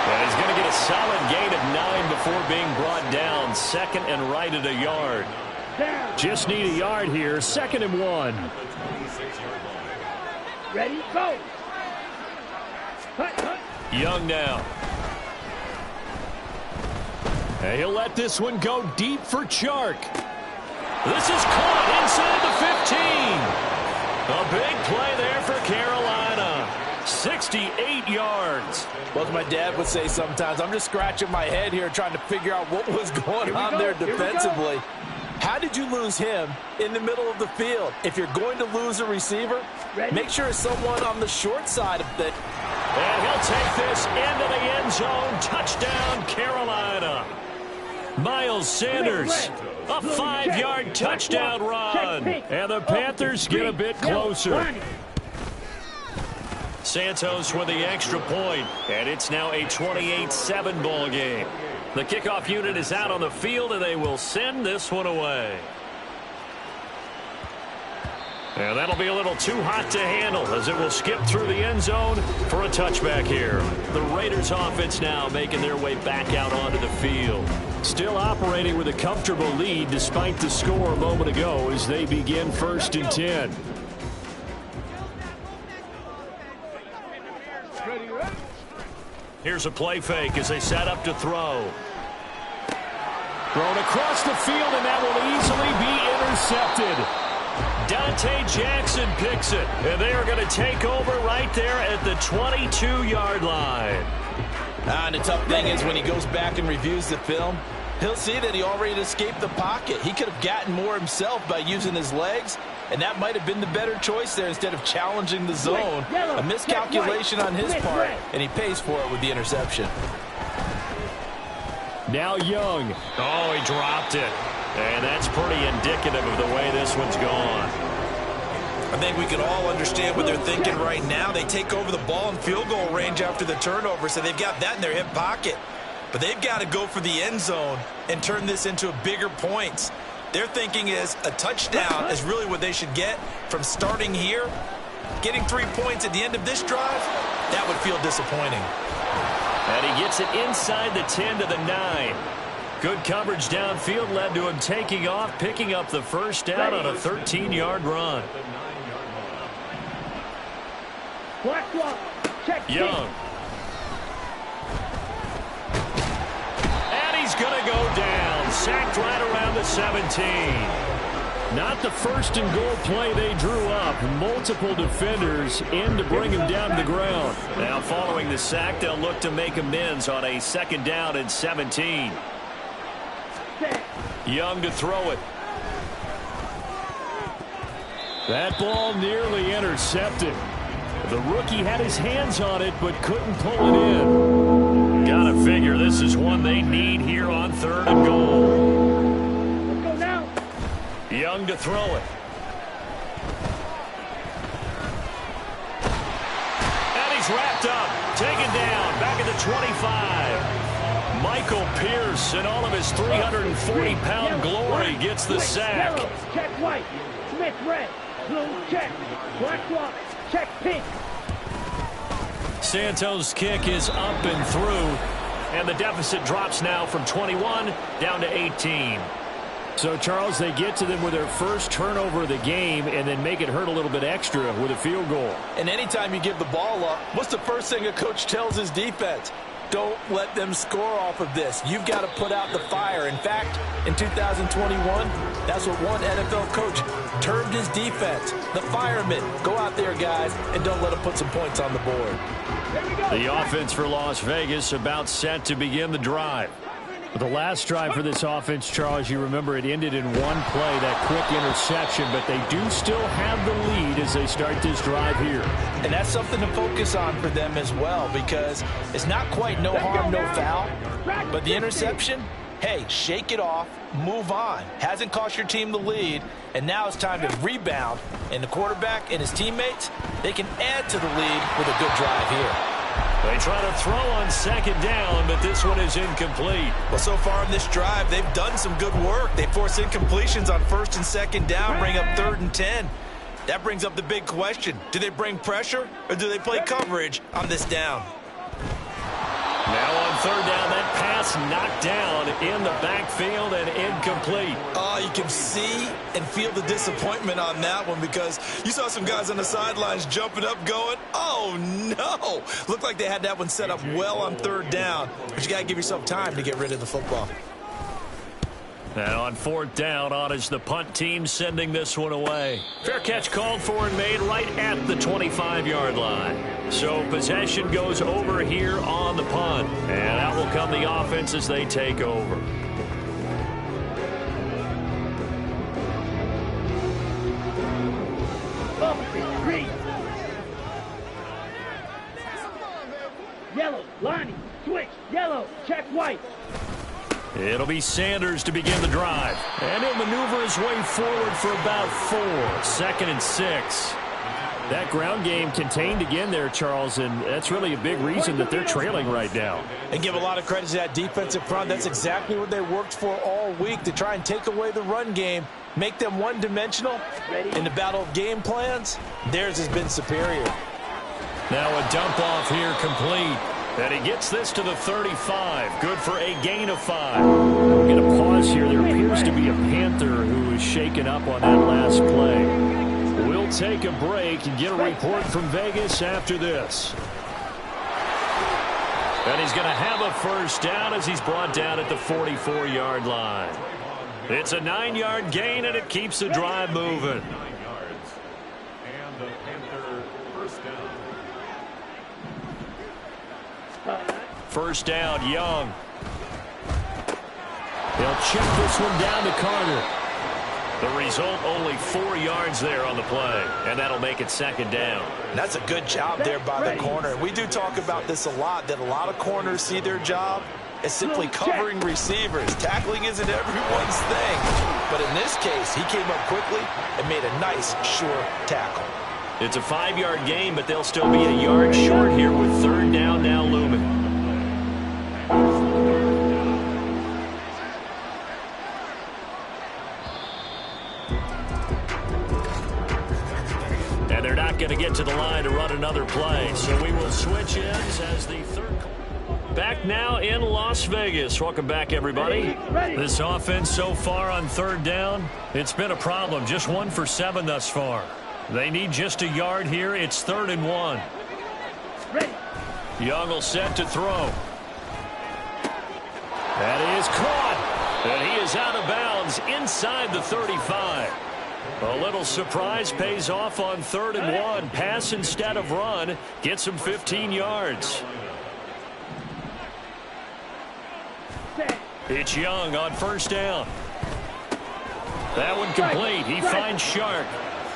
And he's going to get a solid gain of 9 before being brought down. 2nd and right at a yard. Just need a yard here. 2nd and 1. Ready, go. Young now. And he'll let this one go deep for Chark. This is caught inside the 15. A big play there for Carolina. 68 yards. Well, as my dad would say sometimes, I'm just scratching my head here trying to figure out what was going on there defensively. How did you lose him in the middle of the field? If you're going to lose a receiver, make sure it's someone on the short side of the... And he'll take this into the end zone. Touchdown, Carolina. Miles Sanders, a 5-yard touchdown run. And the Panthers get a bit closer. Santos with the extra point, and it's now a 28-7 ball game. The kickoff unit is out on the field, and they will send this one away. And that'll be a little too hot to handle as it will skip through the end zone for a touchback here. The Raiders offense now making their way back out onto the field. Still operating with a comfortable lead despite the score a moment ago as they begin 1st and 10. Here's a play fake as they set up to throw. Thrown across the field, and that will easily be intercepted. Dante Jackson picks it, and they are going to take over right there at the 22-yard line. And the tough thing is when he goes back and reviews the film, he'll see that he already escaped the pocket. He could have gotten more himself by using his legs, and that might have been the better choice there instead of challenging the zone. A miscalculation on his part, and he pays for it with the interception. Now Young. Oh, he dropped it. And that's pretty indicative of the way this one's gone. I think we can all understand what they're thinking right now. They take over the ball in field goal range after the turnover, so they've got that in their hip pocket. But they've got to go for the end zone and turn this into a bigger points. Their thinking is a touchdown is really what they should get from starting here. Getting 3 points at the end of this drive, that would feel disappointing. And he gets it inside the 10 to the 9. Good coverage downfield led to him taking off, picking up the first down on a 13-yard run. Young. And he's going to go down. Sacked right around the 17. Not the first and goal play they drew up. Multiple defenders in to bring him down to the ground. Now following the sack, they'll look to make amends on a 2nd down and 17. Young to throw it. That ball nearly intercepted. The rookie had his hands on it but couldn't pull it in. Gotta figure this is one they need here on 3rd and goal. Young to throw it. And he's wrapped up. Taken down. Back at the 25. Michael Pierce in all of his 340-pound glory gets the sack. Check white. Smith red. Blue check. Black white. Check pink. Santos' kick is up and through. And the deficit drops now from 21 down to 18. So, Charles, they get to them with their first turnover of the game and then make it hurt a little bit extra with a field goal. And anytime you give the ball up, what's the first thing a coach tells his defense? Don't let them score off of this. You've got to put out the fire. In fact, in 2021, that's what one NFL coach termed his defense. The firemen. Go out there, guys, and don't let them put some points on the board. The offense for Las Vegas about set to begin the drive. The last drive for this offense, Charles, you remember it ended in one play, that quick interception, but they do still have the lead as they start this drive here. And that's something to focus on for them as well, because it's not quite no harm, no foul, but the interception, hey, shake it off, move on. Hasn't cost your team the lead, and now it's time to rebound, and the quarterback and his teammates, they can add to the lead with a good drive here. They try to throw on 2nd down, but this one is incomplete. Well, so far in this drive, they've done some good work. They force incompletions on 1st and 2nd down, bring up 3rd and 10. That brings up the big question. Do they bring pressure, or do they play coverage on this down? Now third down. That pass knocked down in the backfield and incomplete. Oh, you can see and feel the disappointment on that one because you saw some guys on the sidelines jumping up going, oh, no. Looked like they had that one set up well on third down, but you got to give yourself time to get rid of the football. And on fourth down, on is the punt team sending this one away. Fair catch called for and made right at the 25-yard line. So possession goes over here on the punt. And out will come the offense as they take over. Green. Yellow, Lonnie, switch, yellow, check white. It'll be Sanders to begin the drive. And he'll maneuver his way forward for about 4. 2nd and 6. That ground game contained again there, Charles, and that's really a big reason that they're trailing right now. And give a lot of credit to that defensive front. That's exactly what they worked for all week, to try and take away the run game, make them one-dimensional. In the battle of game plans, theirs has been superior. Now a dump off here complete. And he gets this to the 35. Good for a gain of 5. I'm going to pause here. There appears to be a Panther who is shaken up on that last play. We'll take a break and get a report from Vegas after this. And he's going to have a first down as he's brought down at the 44-yard line. It's a 9-yard gain, and it keeps the drive moving. First down, Young. They'll check this one down to Carter. The result, only 4 yards there on the play, and that'll make it 2nd down. And that's a good job there by the corner. We do talk about this a lot, that a lot of corners see their job as simply covering receivers. Tackling isn't everyone's thing. But in this case, he came up quickly and made a nice, sure tackle. It's a 5-yard gain, but they'll still be a yard short here with 3rd down now looming. And they're not going to get to the line to run another play, so we will switch ends as the third. Back now in Las Vegas. Welcome back, everybody. This offense so far on 3rd down, it's been a problem. Just 1 for 7 thus far. They need just a yard here. It's 3rd and 1. Young will set to throw. That is caught. And he is out of bounds inside the 35. A little surprise pays off on 3rd and 1. Pass instead of run. Gets him 15 yards. It's Young on 1st down. That one complete. He finds Shark.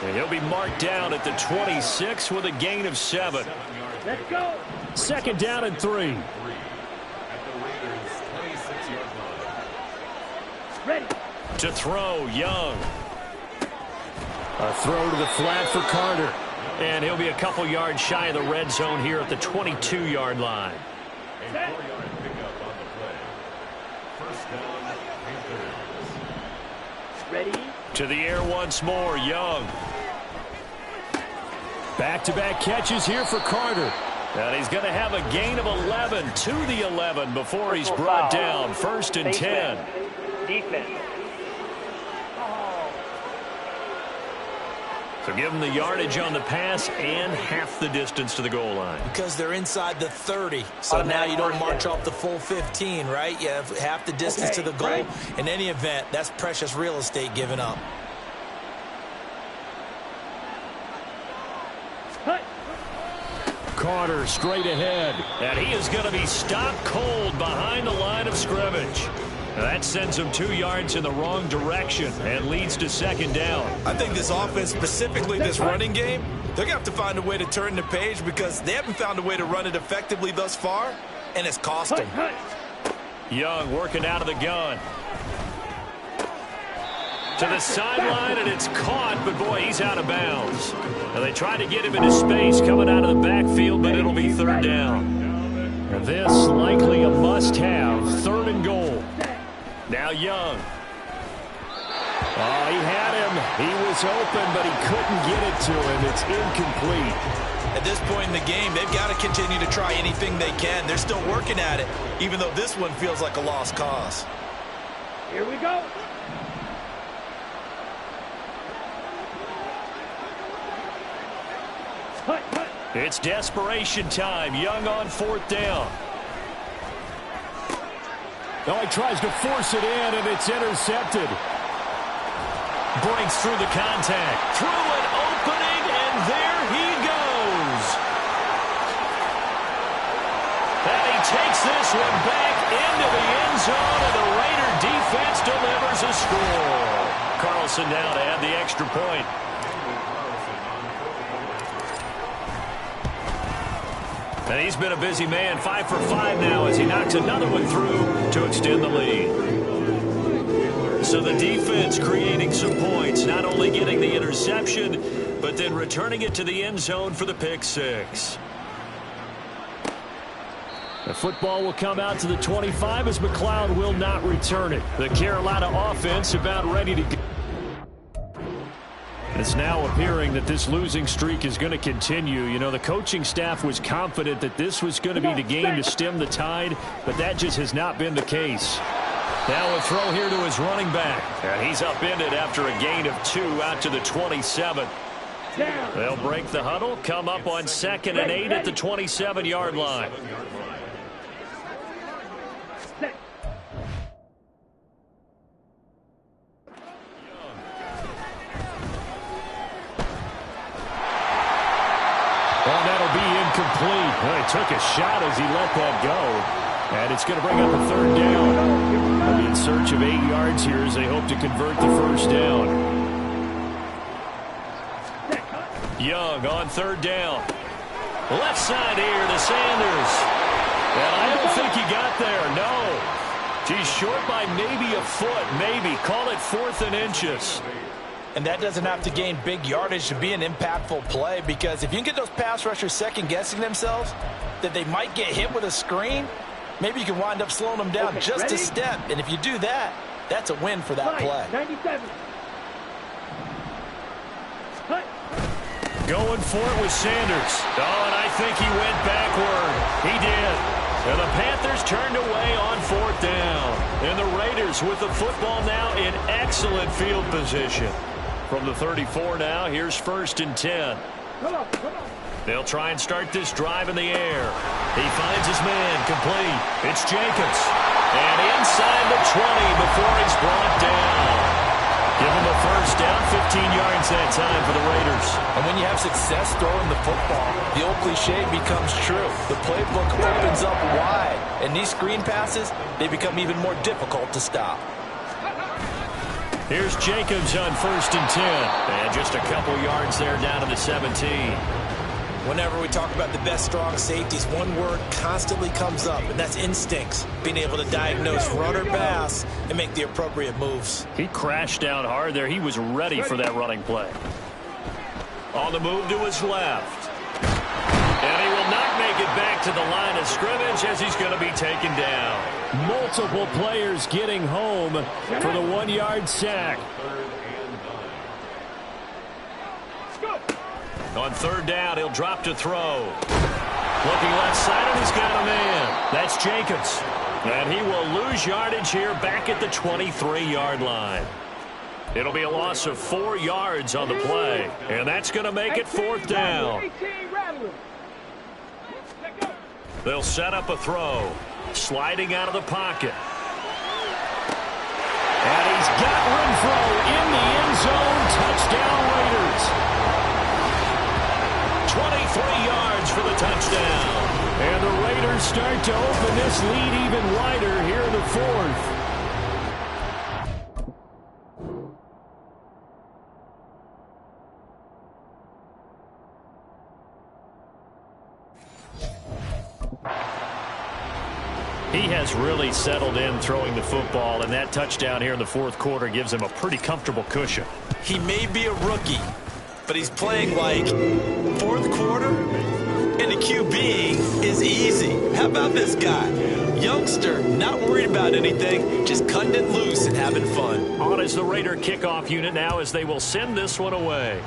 And he'll be marked down at the 26 with a gain of 7. Let's go. 2nd down and 3. Ready. To throw, Young. A throw to the flat for Carter. And he'll be a couple yards shy of the red zone here at the 22-yard line. Ready. To the air once more, Young. Back-to-back catches here for Carter. And he's going to have a gain of 11 to the 11 before he's brought down. 1st and 10. Defense. So give them the yardage on the pass and half the distance to the goal line. Because they're inside the 30. So now you don't march off the full 15, right? You have half the distance to the goal. In any event, that's precious real estate given up. Carter straight ahead. And he is going to be stopped cold behind the line of scrimmage. That sends him 2 yards in the wrong direction and leads to 2nd down. I think this offense, specifically this running game, they're going to have to find a way to turn the page because they haven't found a way to run it effectively thus far, and it's cost them. Young working out of the gun. To the sideline, and it's caught, but boy, he's out of bounds. Now they tried to get him into space coming out of the backfield, but it'll be 3rd down. This likely a must-have, 3rd and goal. Now Young. Oh, he had him. He was open, but he couldn't get it to him. It's incomplete. At this point in the game, they've got to continue to try anything they can. They're still working at it, even though this one feels like a lost cause. Here we go. It's desperation time. Young on 4th down. Oh, he tries to force it in, and it's intercepted. Breaks through the contact. Through an opening, and there he goes. And he takes this one back into the end zone, and the Raider defense delivers a score. Carlson now to add the extra point. And he's been a busy man, 5 for 5 now as he knocks another one through to extend the lead. So the defense creating some points, not only getting the interception, but then returning it to the end zone for the pick 6. The football will come out to the 25 as McLeod will not return it. The Carolina offense about ready to go. It's now appearing that this losing streak is going to continue. You know, the coaching staff was confident that this was going to be the game to stem the tide, but that just has not been the case. Now a throw here to his running back. And he's upended after a gain of 2 out to the 27. They'll break the huddle, come up on 2nd and 8 at the 27-yard line. Well, that'll be incomplete. Well, he took a shot as he let that go. And it's going to bring up a 3rd down. They'll be in search of 8 yards here as they hope to convert the 1st down. Young on 3rd down. Left side here to Sanders. And I don't think he got there. No. He's short by maybe a foot, maybe. Call it 4th and inches. And that doesn't have to gain big yardage to be an impactful play, because if you can get those pass rushers second-guessing themselves that they might get hit with a screen, maybe you can wind up slowing them down just a step. And if you do that, that's a win for that play. 97. Going for it with Sanders. Oh, and I think he went backward. He did. And the Panthers turned away on 4th down. And the Raiders with the football now in excellent field position. From the 34 now, here's 1st and 10. They'll try and start this drive in the air. He finds his man, complete. It's Jacobs. And inside the 20 before he's brought down. Give him a 1st down, 15 yards that time for the Raiders. And when you have success throwing the football, the old cliche becomes true. The playbook opens up wide. And these screen passes, they become even more difficult to stop. Here's Jacobs on 1st and 10. And just a couple yards there down to the 17. Whenever we talk about the best strong safeties, one word constantly comes up, and that's instincts. Being able to diagnose run or pass and make the appropriate moves. He crashed down hard there. He was ready for that running play. On the move to his left. And he will not make it back to the line of scrimmage as he's going to be taken down. Multiple players getting home for the 1-yard sack. On 3rd down, he'll drop to throw. Looking left side, and he's got a man. That's Jacobs. And he will lose yardage here back at the 23-yard line. It'll be a loss of 4 yards on the play. And that's going to make it 4th down. They'll set up a throw. Sliding out of the pocket. And he's got Renfro in the end zone. Touchdown, Raiders. 23 yards for the touchdown. And the Raiders start to open this lead even wider here in the 4th. He has really settled in throwing the football, and that touchdown here in the 4th quarter gives him a pretty comfortable cushion. He may be a rookie, but he's playing like 4th quarter, and the QB is easy. How about this guy? youngster, not worried about anything, just cutting it loose and having fun. On is the Raider kickoff unit now as they will send this one away.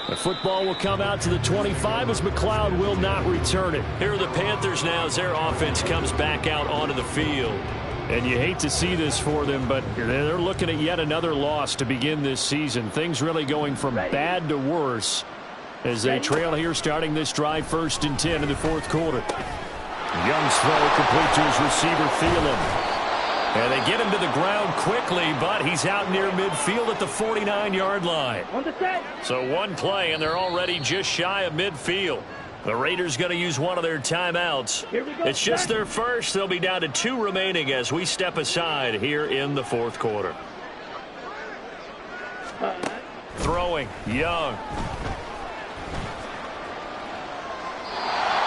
The football will come out to the 25 as McLeod will not return it. Here are the Panthers now as their offense comes back out onto the field. And you hate to see this for them, but they're looking at yet another loss to begin this season. Things really going from bad to worse as they trail here starting this drive 1st and 10 in the 4th quarter. Young's throw complete to his receiver Thielen. And they get him to the ground quickly, but he's out near midfield at the 49-yard line. So one play, and they're already just shy of midfield. The Raiders going to use one of their timeouts. It's just their first. They'll be down to 2 remaining as we step aside here in the 4th quarter. Throwing, Young.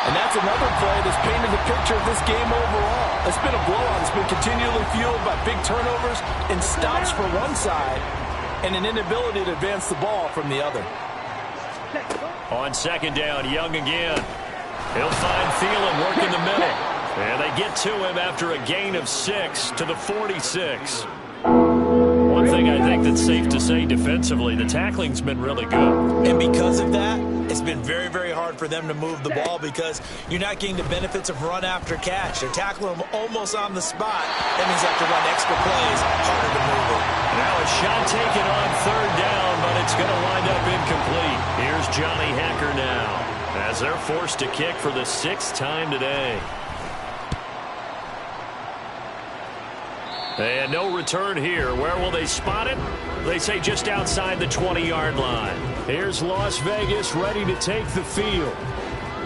And that's another play that's painted the picture of this game overall. It's been a blowout. It's been continually fueled by big turnovers and stops for one side and an inability to advance the ball from the other. On 2nd down, Young again. He'll find Thielen working the middle. And they get to him after a gain of 6 to the 46. One thing I think that's safe to say defensively, the tackling's been really good. And because of that, it's been very, very hard for them to move the ball because you're not getting the benefits of run after catch. They're tackling them almost on the spot. That means they have to run extra plays, harder to move it. Now a shot taken on 3rd down, but it's going to wind up incomplete. Here's Johnny Hacker now as they're forced to kick for the 6th time today. And no return here. Where will they spot it? They say just outside the 20-yard line. Here's Las Vegas ready to take the field.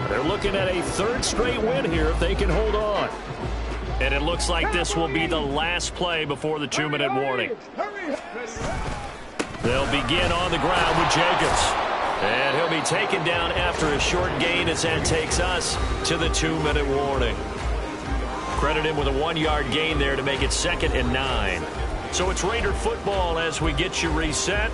They're looking at a 3rd straight win here if they can hold on. And it looks like this will be the last play before the 2-minute warning. They'll begin on the ground with Jacobs. And he'll be taken down after a short gain as that takes us to the 2-minute warning. Credit him with a 1-yard gain there to make it 2nd and 9. So it's Raider football as we get you reset.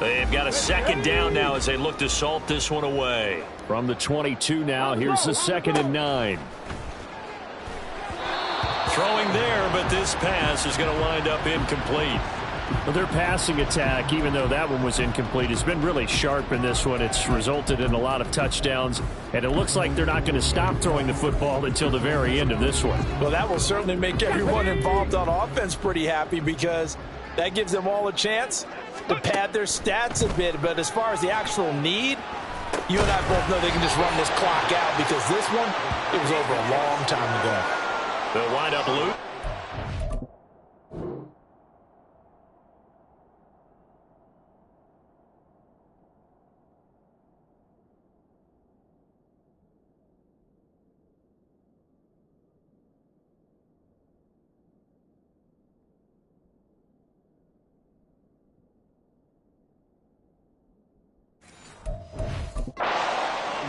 They've got a 2nd down now as they look to salt this one away. From the 22 now, here's the 2nd and 9. Throwing there, but this pass is going to wind up incomplete. Well, their passing attack, even though that one was incomplete, has been really sharp in this one. It's resulted in a lot of touchdowns, and it looks like they're not going to stop throwing the football until the very end of this one. Well, that will certainly make everyone involved on offense pretty happy because that gives them all a chance to pad their stats a bit. But as far as the actual need, you and I both know they can just run this clock out because this one, it was over a long time ago. They'll wind up loop.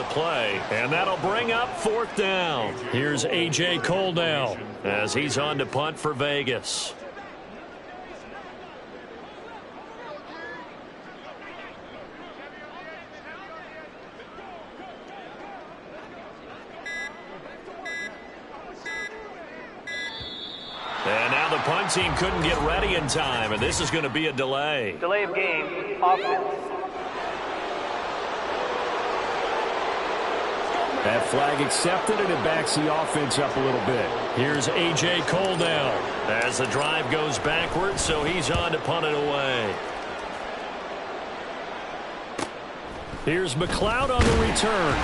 Play, and that'll bring up 4th down. Here's A.J. Cole now as he's on to punt for Vegas. And now the punt team couldn't get ready in time, and this is going to be a delay. Delay of game, offense. That flag accepted, and it backs the offense up a little bit. Here's A.J. Cole now as the drive goes backwards, so he's on to punt it away. Here's McLeod on the return.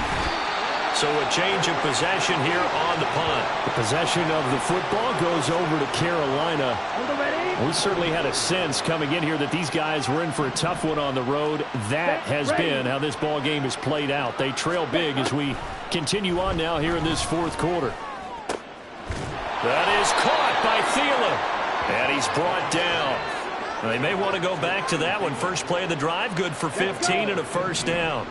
So a change of possession here on the punt. The possession of the football goes over to Carolina. We certainly had a sense coming in here that these guys were in for a tough one on the road. That has been how this ball game has played out. They trail big as we continue on now here in this 4th quarter. That is caught by Thielen. And he's brought down. They may want to go back to that one. First play of the drive, good for 15 and a 1st down.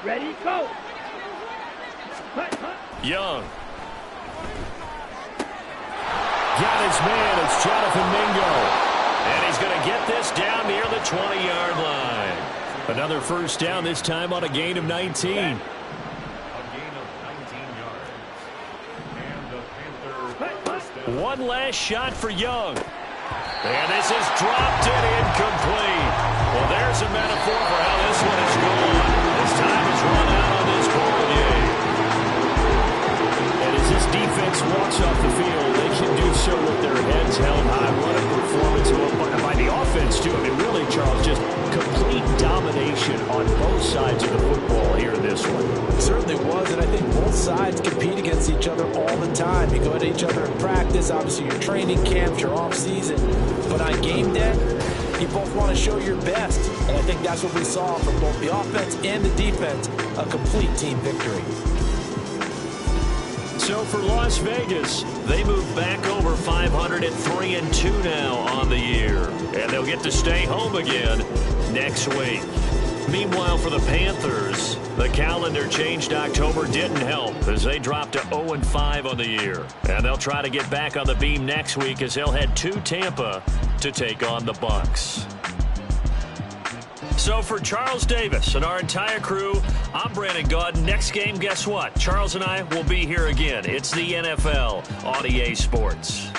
Ready, go. Young. Got his man. It's Jonathan Mingo. And he's going to get this down near the 20-yard line. Another first down, this time on a gain of 19. One last shot for Young. And this is dropped and incomplete. Well, there's a metaphor for how this one is going. This time is run out on this ball game. And as this defense walks off the field, they can do so with their heads held high. What a performance by the offense, too. I mean, really, Charles, just complete domination on both sides of the football here in this one. It certainly was, and I think both sides compete against each other all the time. You go at each other in practice, obviously your training camps, your off-season. But on game day, you both want to show your best. And I think that's what we saw from both the offense and the defense, a complete team victory. So for Las Vegas, they move back over 500 at 3-2 now on the year. And they'll get to stay home again next week. Meanwhile, for the Panthers, the calendar changed October didn't help as they dropped to 0-5 on the year. And they'll try to get back on the beam next week as they'll head to Tampa to take on the Bucs. So for Charles Davis and our entire crew, I'm Brandon Gaudin. Next game, guess what? Charles and I will be here again. It's the NFL on EA Sports.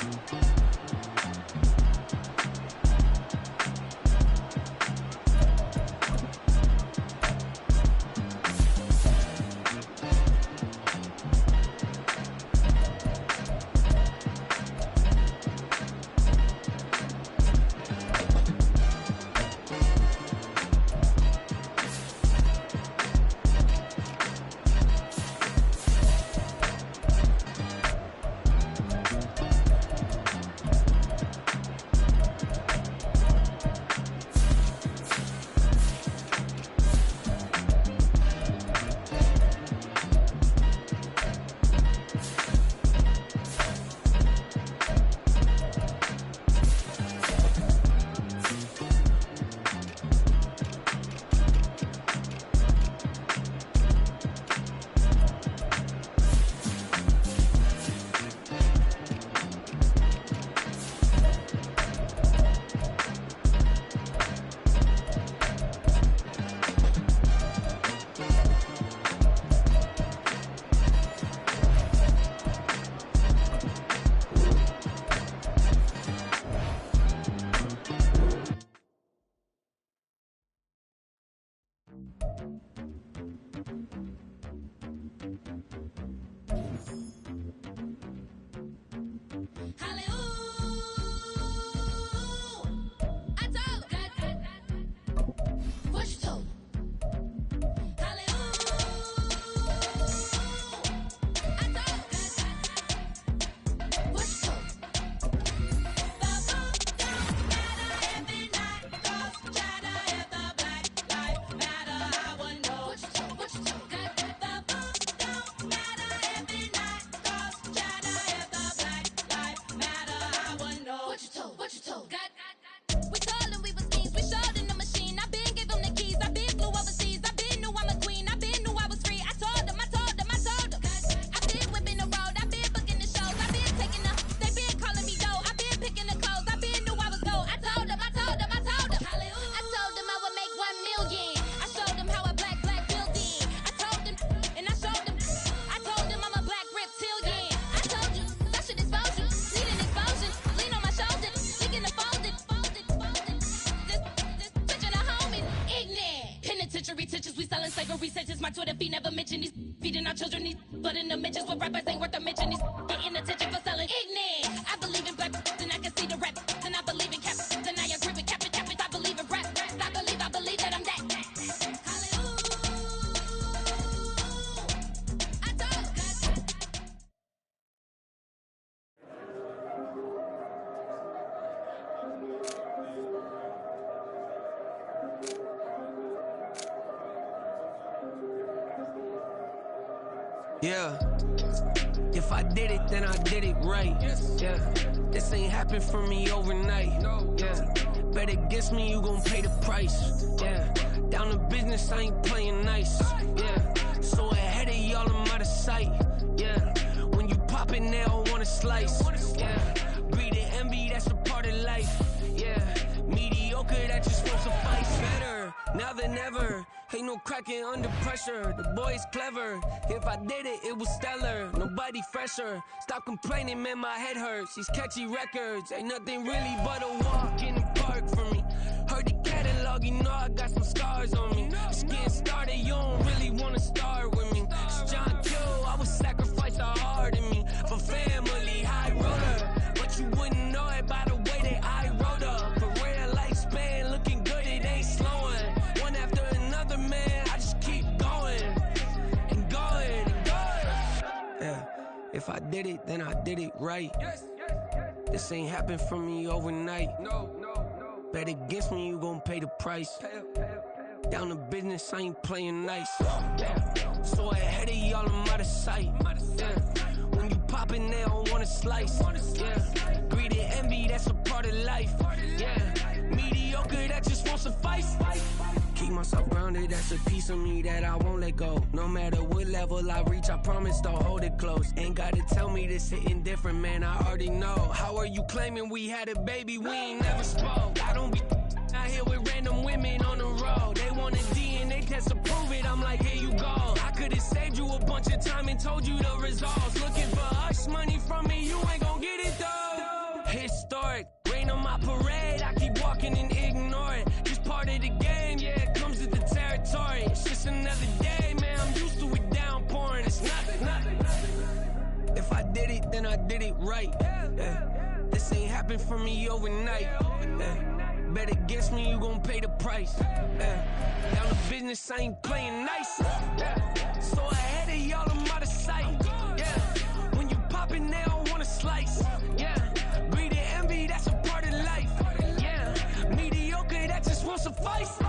My Twitter feed never mention these feeding our children these but in the mentions with rappers ain't worth a mention these getting attention for selling ignorant. I believe in black and I can see the rap and I believe in cap and I agree with cap I believe in rap I believe that I'm that. Yeah, if I did it, then I did it right. Yeah, this ain't happened for me overnight. Yeah, bet against me, you gon' pay the price. Yeah, down to business, I ain't playing nice. Yeah, so ahead of y'all, I'm out of sight. Yeah, when you pop it, they all wanna slice. Yeah, greed and envy, that's a part of life. Yeah, mediocre, that just won't suffice. Better, now now than ever. Ain't no cracking under pressure. The boy's clever. If I did it, it was stellar. Nobody fresher. Stop complaining, man, my head hurts. These catchy records ain't nothing really but a walk in the park for me. Heard the catalog, you know I got some scars on me. Just getting started, you don't really wanna start with me. It's John Q, I would sacrifice a heart in me for family, high roller. But you wouldn't know it by the way that I wrote up. For real lifespan, looking good, it ain't slowing. One after another, man, I just keep going and going and going. Yeah, if I did it, then I did it right. This ain't happened for me overnight. Bet against me, you gon' pay the price. Down to business, I ain't playing nice. So ahead of y'all, I'm out of sight. When you poppin', they don't wanna slice. Greed and envy, that's a part of life. Mediocre, that just won't suffice. Keep myself grounded, that's a piece of me that I won't let go. No matter what level I reach, I promise to hold it close. Ain't gotta tell me this hitting different, man, I already know. How are you claiming we had a baby, we ain't never spoke? I don't be out here with random women on the road. They want a DNA test to prove it, I'm like, here you go. I could've saved you a bunch of time and told you the results. Looking for hush money from me, you ain't gon' get it though. Historic, rain on my parade, I keep walking and ignore it. Just part of the game, yeah, it comes with the territory. It's just another day, man, I'm used to it downpouring. It's nothing. If I did it, then I did it right. This ain't happened for me overnight. Bet against me, you gon' pay the price. Down to business, I ain't playing nice. So ahead of y'all, I'm out of sight. When you poppin', they don't wanna slice. Greed and envy, that's a part of life. Mediocre, that just won't suffice.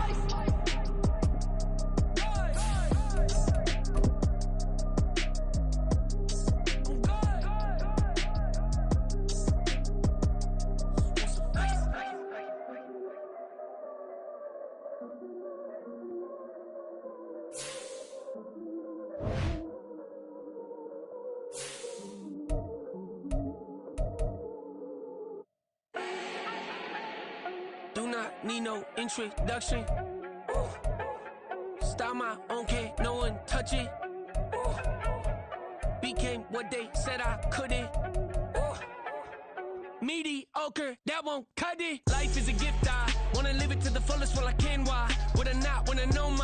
Do not need no introduction. Start my own, can't no one touch it. Became what they said I couldn't. Mediocre, that won't cut it. Life is a gift, I wanna live it to the fullest while I can. Why would I not wanna know my